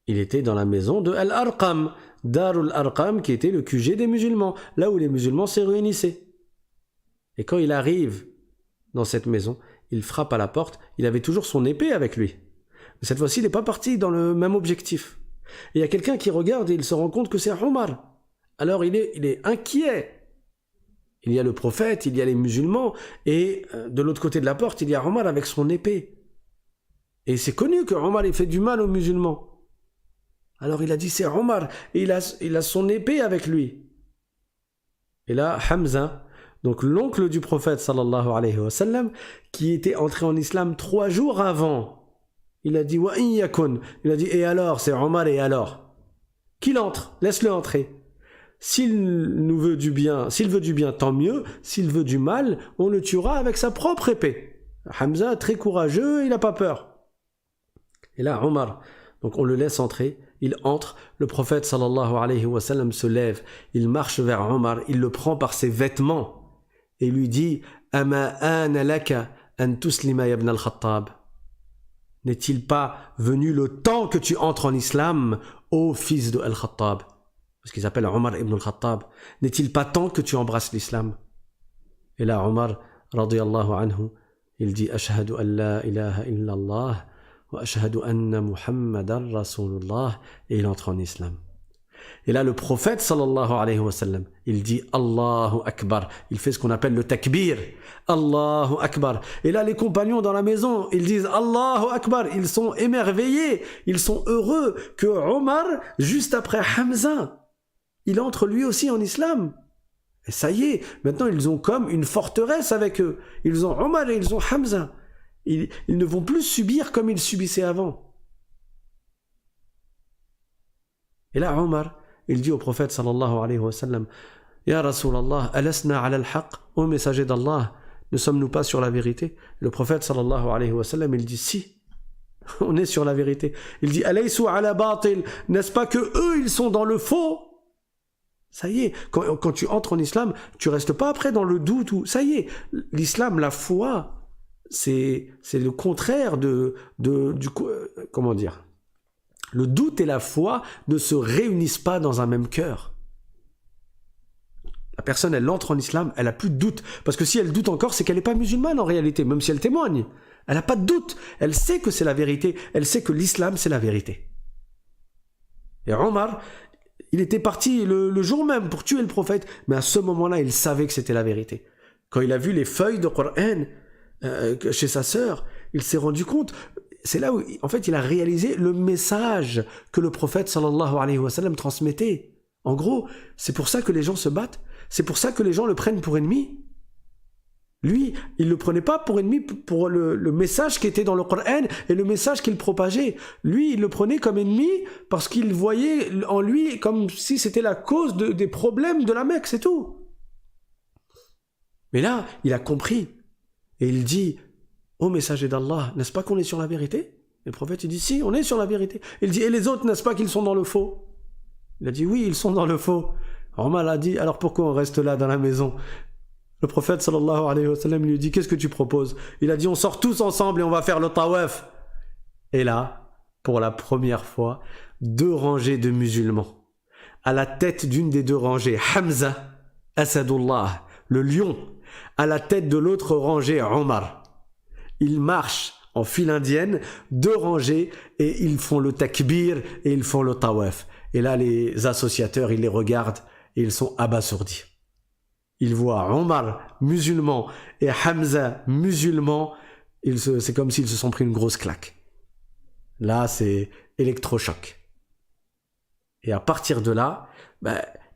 Il était dans la maison de Al-Arqam, Darul Arqam, qui était le QG des musulmans, là où les musulmans se réunissaient. Et quand il arrive dans cette maison, il frappe à la porte, il avait toujours son épée avec lui. Mais cette fois-ci, il n'est pas parti dans le même objectif. Et il y a quelqu'un qui regarde et il se rend compte que c'est Omar. Alors il est inquiet. Il y a le prophète, il y a les musulmans, et de l'autre côté de la porte, il y a Omar avec son épée. Et c'est connu que Omar il fait du mal aux musulmans. Alors il a dit c'est Omar, et il a son épée avec lui. Et là, Hamza, donc l'oncle du prophète sallallahu alayhi wa sallam, qui était entré en islam 3 jours avant, il a dit wa in yakun, il a dit et alors, c'est Omar et alors? Qu'il entre, laisse-le entrer. S'il veut du bien, tant mieux. S'il veut du mal, on le tuera avec sa propre épée. Hamza, très courageux, il n'a pas peur. Et là, Omar, donc on le laisse entrer, il entre, le prophète sallallahu alayhi wa sallam se lève, il marche vers Omar, il le prend par ses vêtements et lui dit « Ama ana laka an tuslima ibn al-Khattab » N'est-il pas venu le temps que tu entres en islam, ô fils de Al-Khattab? Parce qu'il s'appelle Omar ibn al-Khattab. N'est-il pas temps que tu embrasses l'islam? Et là, Omar, radiyallahu anhu, il dit Ashhadu an la ilaha illallah wa ashhadu anna Muhammadan Rasulullah, et il entre en islam. Et là, le prophète, sallallahu alayhi wa sallam, il dit Allahu Akbar. Il fait ce qu'on appelle le takbir. Allahu Akbar. Et là, les compagnons dans la maison, ils disent Allahu Akbar. Ils sont émerveillés. Ils sont heureux que Omar, juste après Hamza, il entre lui aussi en islam. Et ça y est, maintenant ils ont comme une forteresse avec eux. Ils ont Omar et ils ont Hamza. Ils ne vont plus subir comme ils subissaient avant. Et là, Omar, il dit au prophète sallallahu alayhi wa sallam, Ya Rasulallah, alasna ala al-haq, ô messager d'Allah, ne sommes-nous pas sur la vérité? Le prophète sallallahu alayhi wa sallam, il dit si, on est sur la vérité. Il dit alaysu ala batil, n'est-ce pas que eux ils sont dans le faux? Ça y est, quand tu entres en islam, tu restes pas après dans le doute ou ça y est, l'islam, la foi, c'est le contraire du comment dire. Le doute et la foi ne se réunissent pas dans un même cœur. La personne, elle entre en islam, elle a plus de doute. Parce que si elle doute encore, c'est qu'elle n'est pas musulmane en réalité, même si elle témoigne. Elle n'a pas de doute. Elle sait que c'est la vérité. Elle sait que l'islam, c'est la vérité. Et Omar, il était parti le jour même pour tuer le prophète, mais à ce moment-là, il savait que c'était la vérité. Quand il a vu les feuilles de Coran chez sa sœur, il s'est rendu compte. C'est là où, en fait, il a réalisé le message que le prophète, sallallahu alayhi wa sallam, transmettait. En gros, c'est pour ça que les gens se battent. C'est pour ça que les gens le prennent pour ennemi. Lui, il ne le prenait pas pour ennemi pour le message qui était dans le Coran et le message qu'il propageait. Lui, il le prenait comme ennemi parce qu'il voyait en lui comme si c'était la cause des problèmes de la Mecque, c'est tout. Mais là, il a compris. Et il dit, ô messager d'Allah, n'est-ce pas qu'on est sur la vérité? Et le prophète, il dit, si, on est sur la vérité. Il dit, et les autres, n'est-ce pas qu'ils sont dans le faux? Il a dit, oui, ils sont dans le faux. Omar a dit, alors pourquoi on reste là dans la maison? Le prophète sallallahu alayhi wa sallam lui dit, qu'est-ce que tu proposes? Il a dit, on sort tous ensemble et on va faire le tawaf. Et là, pour la première fois, 2 rangées de musulmans. À la tête d'une des 2 rangées, Hamza, Asadullah, le lion. À la tête de l'autre rangée, Omar. Ils marchent en file indienne, 2 rangées, et ils font le takbir et ils font le tawaf. Et là, les associateurs, ils les regardent et ils sont abasourdis. Ils voient Omar musulman et Hamza musulman, c'est comme s'ils se sont pris une grosse claque. Là, c'est électrochoc. Et à partir de là,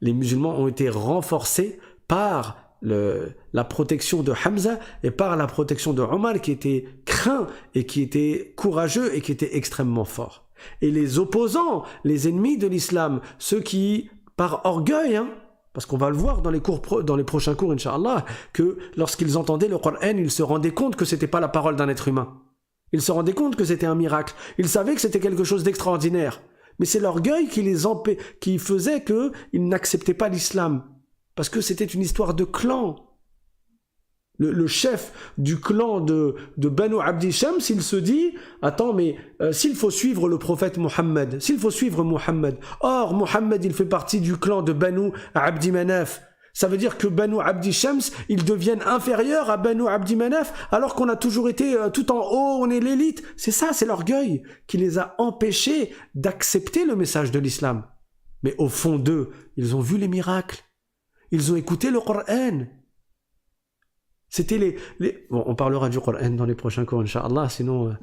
les musulmans ont été renforcés par la protection de Hamza et par la protection de Omar qui était craint et qui était courageux et qui était extrêmement fort. Et les opposants, les ennemis de l'islam, ceux qui, par orgueil, parce qu'on va le voir dans les prochains cours, Inch'Allah, que lorsqu'ils entendaient le Coran, ils se rendaient compte que c'était pas la parole d'un être humain. Ils se rendaient compte que c'était un miracle. Ils savaient que c'était quelque chose d'extraordinaire. Mais c'est l'orgueil qui faisait qu'ils n'acceptaient pas l'islam. Parce que c'était une histoire de clan. Le chef du clan de Banu Abdi Shams, il se dit, attends, mais s'il faut suivre le prophète Mohammed, s'il faut suivre Mohammed, or Mohammed, il fait partie du clan de Banu Abdi Manaf. Ça veut dire que Banu Abdi Shams, ils deviennent inférieurs à Banu Abdi Manaf, alors qu'on a toujours été tout en haut, on est l'élite. C'est ça, c'est l'orgueil qui les a empêchés d'accepter le message de l'islam. Mais au fond d'eux, ils ont vu les miracles. Ils ont écouté le Coran. C'était Bon, on parlera du Coran dans les prochains cours, Inch'Allah, sinon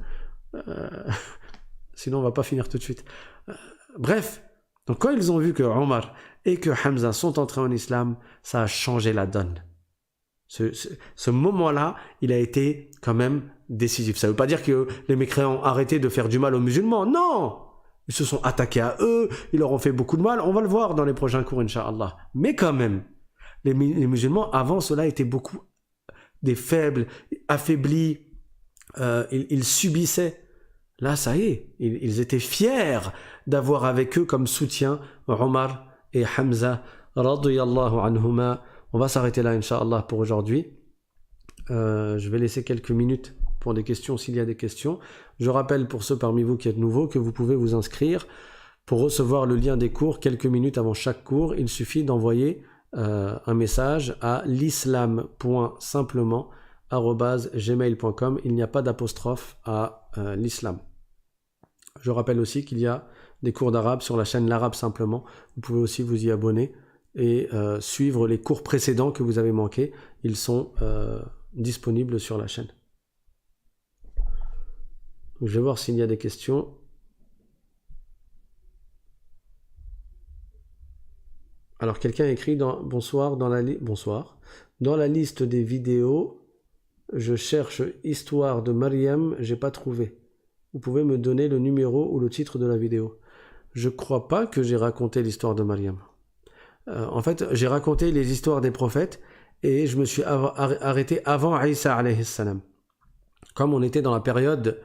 on va pas finir tout de suite. Bref, donc quand ils ont vu que Omar et que Hamza sont entrés en islam, ça a changé la donne. Ce moment-là, il a été quand même décisif. Ça ne veut pas dire que les mécréants ont arrêté de faire du mal aux musulmans. Non! Ils se sont attaqués à eux, ils leur ont fait beaucoup de mal. On va le voir dans les prochains cours, Inch'Allah. Mais quand même, les musulmans, avant cela, étaient beaucoup des faibles, affaiblis. Ils subissaient. Là, ça y est, ils étaient fiers d'avoir avec eux comme soutien Omar et Hamza, radiyallahu anhuma. On va s'arrêter là, Inch'Allah, pour aujourd'hui. Je vais laisser quelques minutes pour des questions, s'il y a des questions. Je rappelle pour ceux parmi vous qui êtes nouveaux que vous pouvez vous inscrire pour recevoir le lien des cours quelques minutes avant chaque cours. Il suffit d'envoyer un message à l'islam.simplement@gmail.com. Il n'y a pas d'apostrophe à l'islam. Je rappelle aussi qu'il y a des cours d'arabe sur la chaîne L'Arabe Simplement. Vous pouvez aussi vous y abonner et suivre les cours précédents que vous avez manqués. Ils sont disponibles sur la chaîne. Donc, je vais voir s'il y a des questions. Alors quelqu'un écrit bonsoir dans la liste des vidéos, je cherche histoire de Mariam, j'ai pas trouvé. Vous pouvez me donner le numéro ou le titre de la vidéo. Je crois pas que j'ai raconté l'histoire de Mariam. En fait, j'ai raconté les histoires des prophètes et je me suis arrêté avant Isa alayhi salam. Comme on était dans la période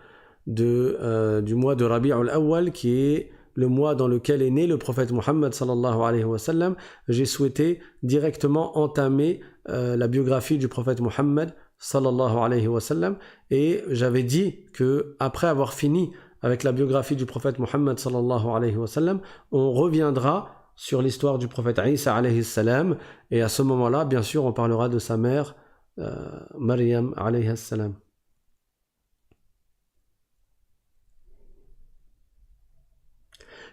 du mois de Rabi' al-Awwal, qui est le mois dans lequel est né le prophète Mohammed sallallahu alayhi wa sallam, j'ai souhaité directement entamer la biographie du prophète Mohammed sallallahu alayhi wa sallam, et j'avais dit que après avoir fini avec la biographie du prophète Mohammed sallallahu alayhi wa sallam, on reviendra sur l'histoire du prophète Isa alayhi salam, et à ce moment-là, bien sûr, on parlera de sa mère Maryam alayhi salam.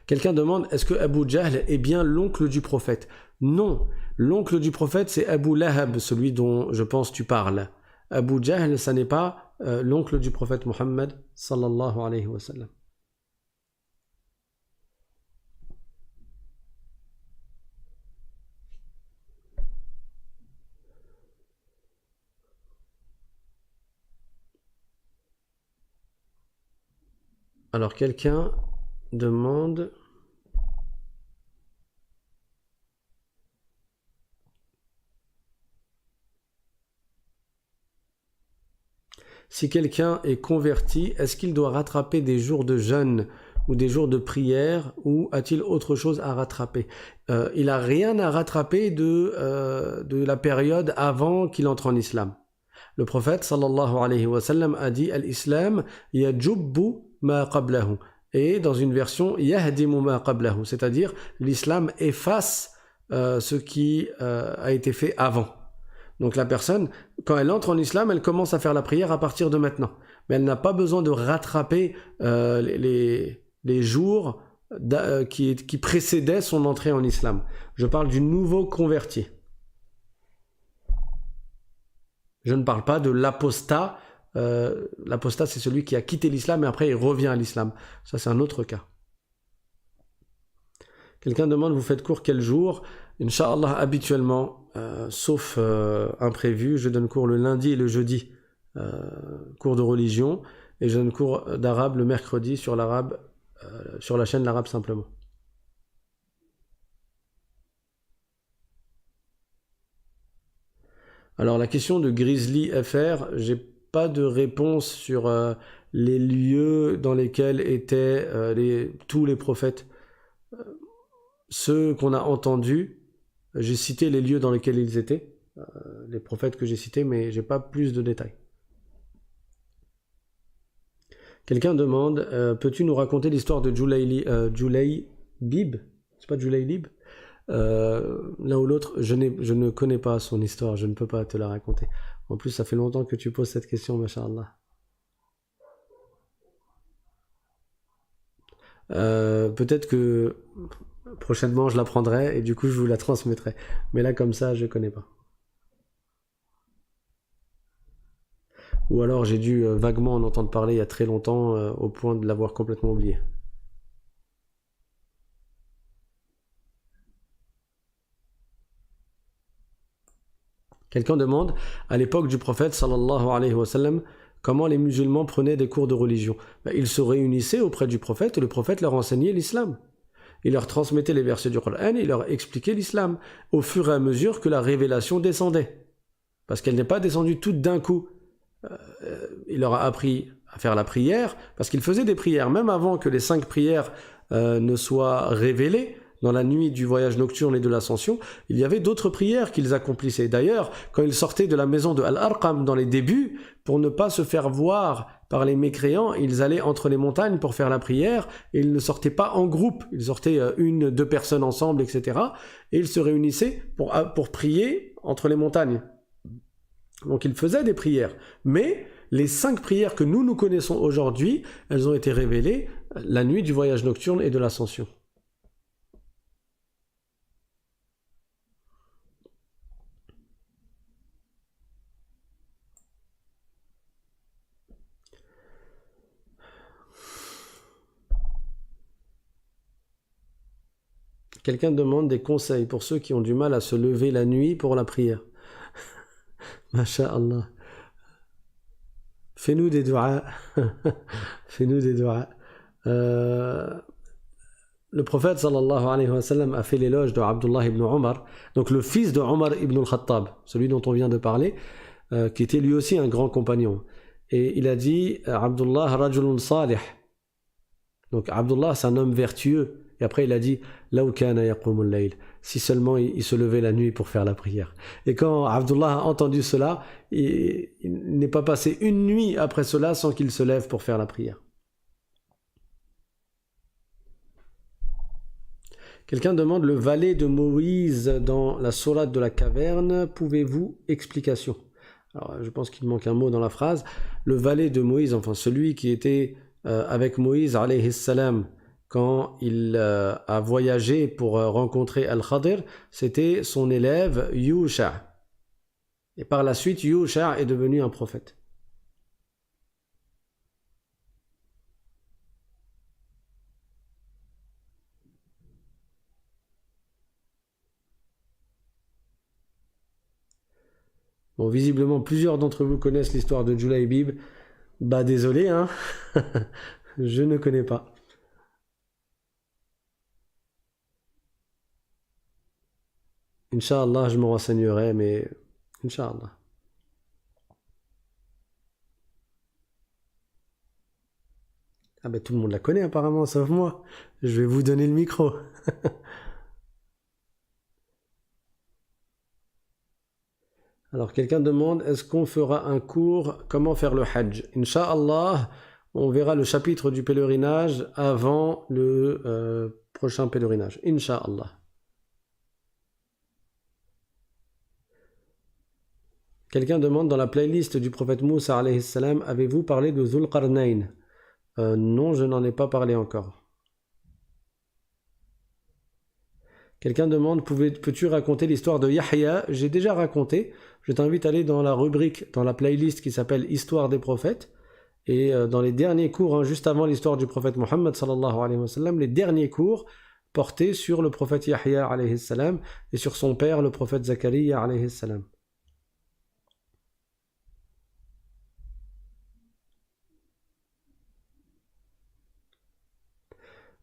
Quelqu'un demande, est-ce que Abu Jahl est bien l'oncle du prophète? Non, l'oncle du prophète c'est Abu Lahab, celui dont je pense tu parles. Abu Jahl, ça n'est pas l'oncle du prophète Mohammed sallallahu alayhi wa sallam. Alors quelqu'un demande... Si quelqu'un est converti, est-ce qu'il doit rattraper des jours de jeûne ou des jours de prière, ou a-t-il autre chose à rattraper? Il n'a rien à rattraper de la période avant qu'il entre en islam. Le prophète sallallahu alayhi wa sallam a dit « Al-Islam yajubbu ma qablahu » et dans une version « yahdimu ma qablahu », c'est-à-dire l'islam efface ce qui a été fait avant. Donc la personne, quand elle entre en islam, elle commence à faire la prière à partir de maintenant. Mais elle n'a pas besoin de rattraper les jours qui précédaient son entrée en islam. Je parle du nouveau converti. Je ne parle pas de l'apostat. L'apostat, c'est celui qui a quitté l'islam et après il revient à l'islam. Ça, c'est un autre cas. Quelqu'un demande, vous faites cours quel jour? Inch'Allah, habituellement, sauf imprévu, je donne cours le lundi et le jeudi, cours de religion, et je donne cours d'arabe le mercredi sur l'arabe, sur la chaîne L'Arabe Simplement. Alors la question de Grizzly FR, j'ai pas de réponse sur les lieux dans lesquels étaient tous les prophètes. Ceux qu'on a entendus, j'ai cité les lieux dans lesquels ils étaient, les prophètes que j'ai cités, mais j'ai pas plus de détails. Quelqu'un demande, peux-tu nous raconter l'histoire de Julaybib? C'est pas Julaybib? L'un ou l'autre, je ne connais pas son histoire, je ne peux pas te la raconter. En plus, ça fait longtemps que tu poses cette question, masha'Allah. Peut-être que prochainement je la prendrai et du coup je vous la transmettrai. Mais là, comme ça, je connais pas. Ou alors j'ai dû vaguement en entendre parler il y a très longtemps au point de l'avoir complètement oublié. Quelqu'un demande, à l'époque du prophète sallallahu alayhi wa sallam, comment les musulmans prenaient des cours de religion. Ils se réunissaient auprès du prophète et le prophète leur enseignait l'islam. Il leur transmettait les versets du Coran et il leur expliquait l'islam au fur et à mesure que la révélation descendait. Parce qu'elle n'est pas descendue toute d'un coup. Il leur a appris à faire la prière, parce qu'il faisait des prières, même avant que les 5 prières ne soient révélées. Dans la nuit du voyage nocturne et de l'ascension, il y avait d'autres prières qu'ils accomplissaient. D'ailleurs, quand ils sortaient de la maison de Al-Arqam dans les débuts, pour ne pas se faire voir par les mécréants, ils allaient entre les montagnes pour faire la prière, et ils ne sortaient pas en groupe, ils sortaient 1, 2 personnes ensemble, etc. Et ils se réunissaient pour prier entre les montagnes. Donc ils faisaient des prières. Mais les 5 prières que nous connaissons aujourd'hui, elles ont été révélées la nuit du voyage nocturne et de l'ascension. Quelqu'un demande des conseils pour ceux qui ont du mal à se lever la nuit pour la prière. Masha'Allah. Fais-nous des du'as. Fais-nous des du'as. Le prophète sallallahu alayhi wa sallam a fait l'éloge de Abdullah ibn Omar, donc le fils de Omar ibn al-Khattab, celui dont on vient de parler, qui était lui aussi un grand compagnon. Et il a dit Abdullah rajulun salih. Donc Abdullah, c'est un homme vertueux. Et après il a dit Law kana yaqumul layl, si seulement il se levait la nuit pour faire la prière. Et quand Abdullah a entendu cela, il n'est pas passé une nuit après cela sans qu'il se lève pour faire la prière. Quelqu'un demande le valet de Moïse dans la sourate de la caverne, pouvez-vous explication? Alors je pense qu'il manque un mot dans la phrase. Le valet de Moïse, enfin celui qui était avec Moïse alayhi salam quand il a voyagé pour rencontrer Al-Khadir, c'était son élève Yusha. Et par la suite, Yusha est devenu un prophète. Bon, visiblement, plusieurs d'entre vous connaissent l'histoire de Julaybib. Bah désolé, hein. Je ne connais pas. Inch'Allah, je me renseignerai, mais Inch'Allah. Ah ben tout le monde la connaît apparemment, sauf moi. Je vais vous donner le micro. Alors quelqu'un demande, est-ce qu'on fera un cours comment faire le Hajj? Inch'Allah, on verra le chapitre du pèlerinage avant le prochain pèlerinage. Inch'Allah. Quelqu'un demande dans la playlist du prophète Moussa alayhi salam, avez-vous parlé de Dhul Qarnayn? Non, je n'en ai pas parlé encore. Quelqu'un demande, peux-tu raconter l'histoire de Yahya? J'ai déjà raconté. Je t'invite à aller dans la rubrique, dans la playlist qui s'appelle Histoire des prophètes. Et dans les derniers cours, juste avant l'histoire du prophète Mohammed sallallahu alayhi wa sallam, les derniers cours, porté sur le prophète Yahya alayhi salam et sur son père, le prophète Zakaria alayhi salam.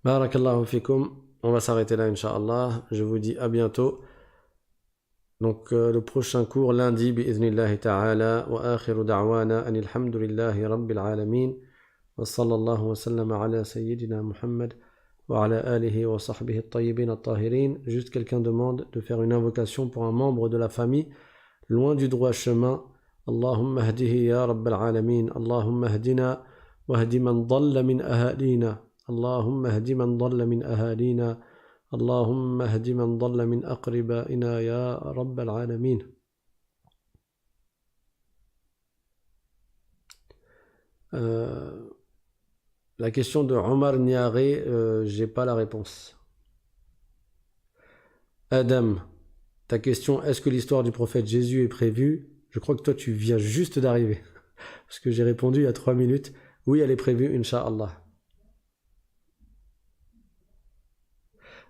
Barakallahu fikum. On va s'arrêter là, Inch'Allah. Je vous dis à bientôt. Donc, le prochain cours, lundi, bi'idhnillahi ta'ala. Wa akhiru da'wana anilhamdulillahi rabbil alamin. Wa sallallahu wa sallama ala sayyidina Muhammad wa ala alihi wa sahbihi at-tayyibin at-tahirin. Juste quelqu'un demande de faire une invocation pour un membre de la famille loin du droit chemin. Allahumma hdihi ya rabbal alamin. Allahumma hdina wa hdi man dhalla min ahalina. اللهم اهد من ضل من أهالينا اللهم اهد من ضل من أقربائنا يا رب العالمين. La question de Omar Niaré, j'ai pas la réponse. Adam, ta question, est-ce que l'histoire du prophète Jésus est prévue? Je crois que toi tu viens juste d'arriver, parce que j'ai répondu il y a 3 minutes. Oui, elle est prévue, Inch'Allah.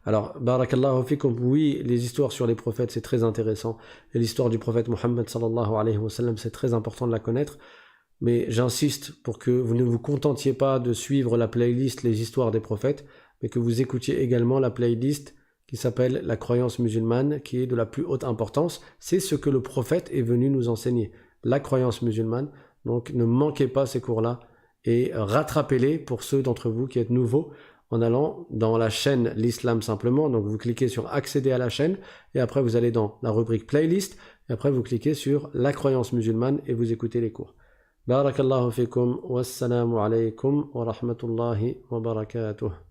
Alors, barakallahu fikum, oui, les histoires sur les prophètes, c'est très intéressant. Et l'histoire du prophète Mohammed sallallahu alayhi wa sallam, c'est très important de la connaître. Mais j'insiste pour que vous ne vous contentiez pas de suivre la playlist Les histoires des prophètes, mais que vous écoutiez également la playlist qui s'appelle La croyance musulmane, qui est de la plus haute importance. C'est ce que le prophète est venu nous enseigner, la croyance musulmane. Donc, ne manquez pas ces cours-là et rattrapez-les pour ceux d'entre vous qui êtes nouveaux, en allant dans la chaîne L'Islam simplement. Donc vous cliquez sur accéder à la chaîne et après vous allez dans la rubrique playlist et après vous cliquez sur la croyance musulmane et vous écoutez les cours. Barakallahu fikum, wassalamu alaykum wa rahmatullahi wa barakatuh.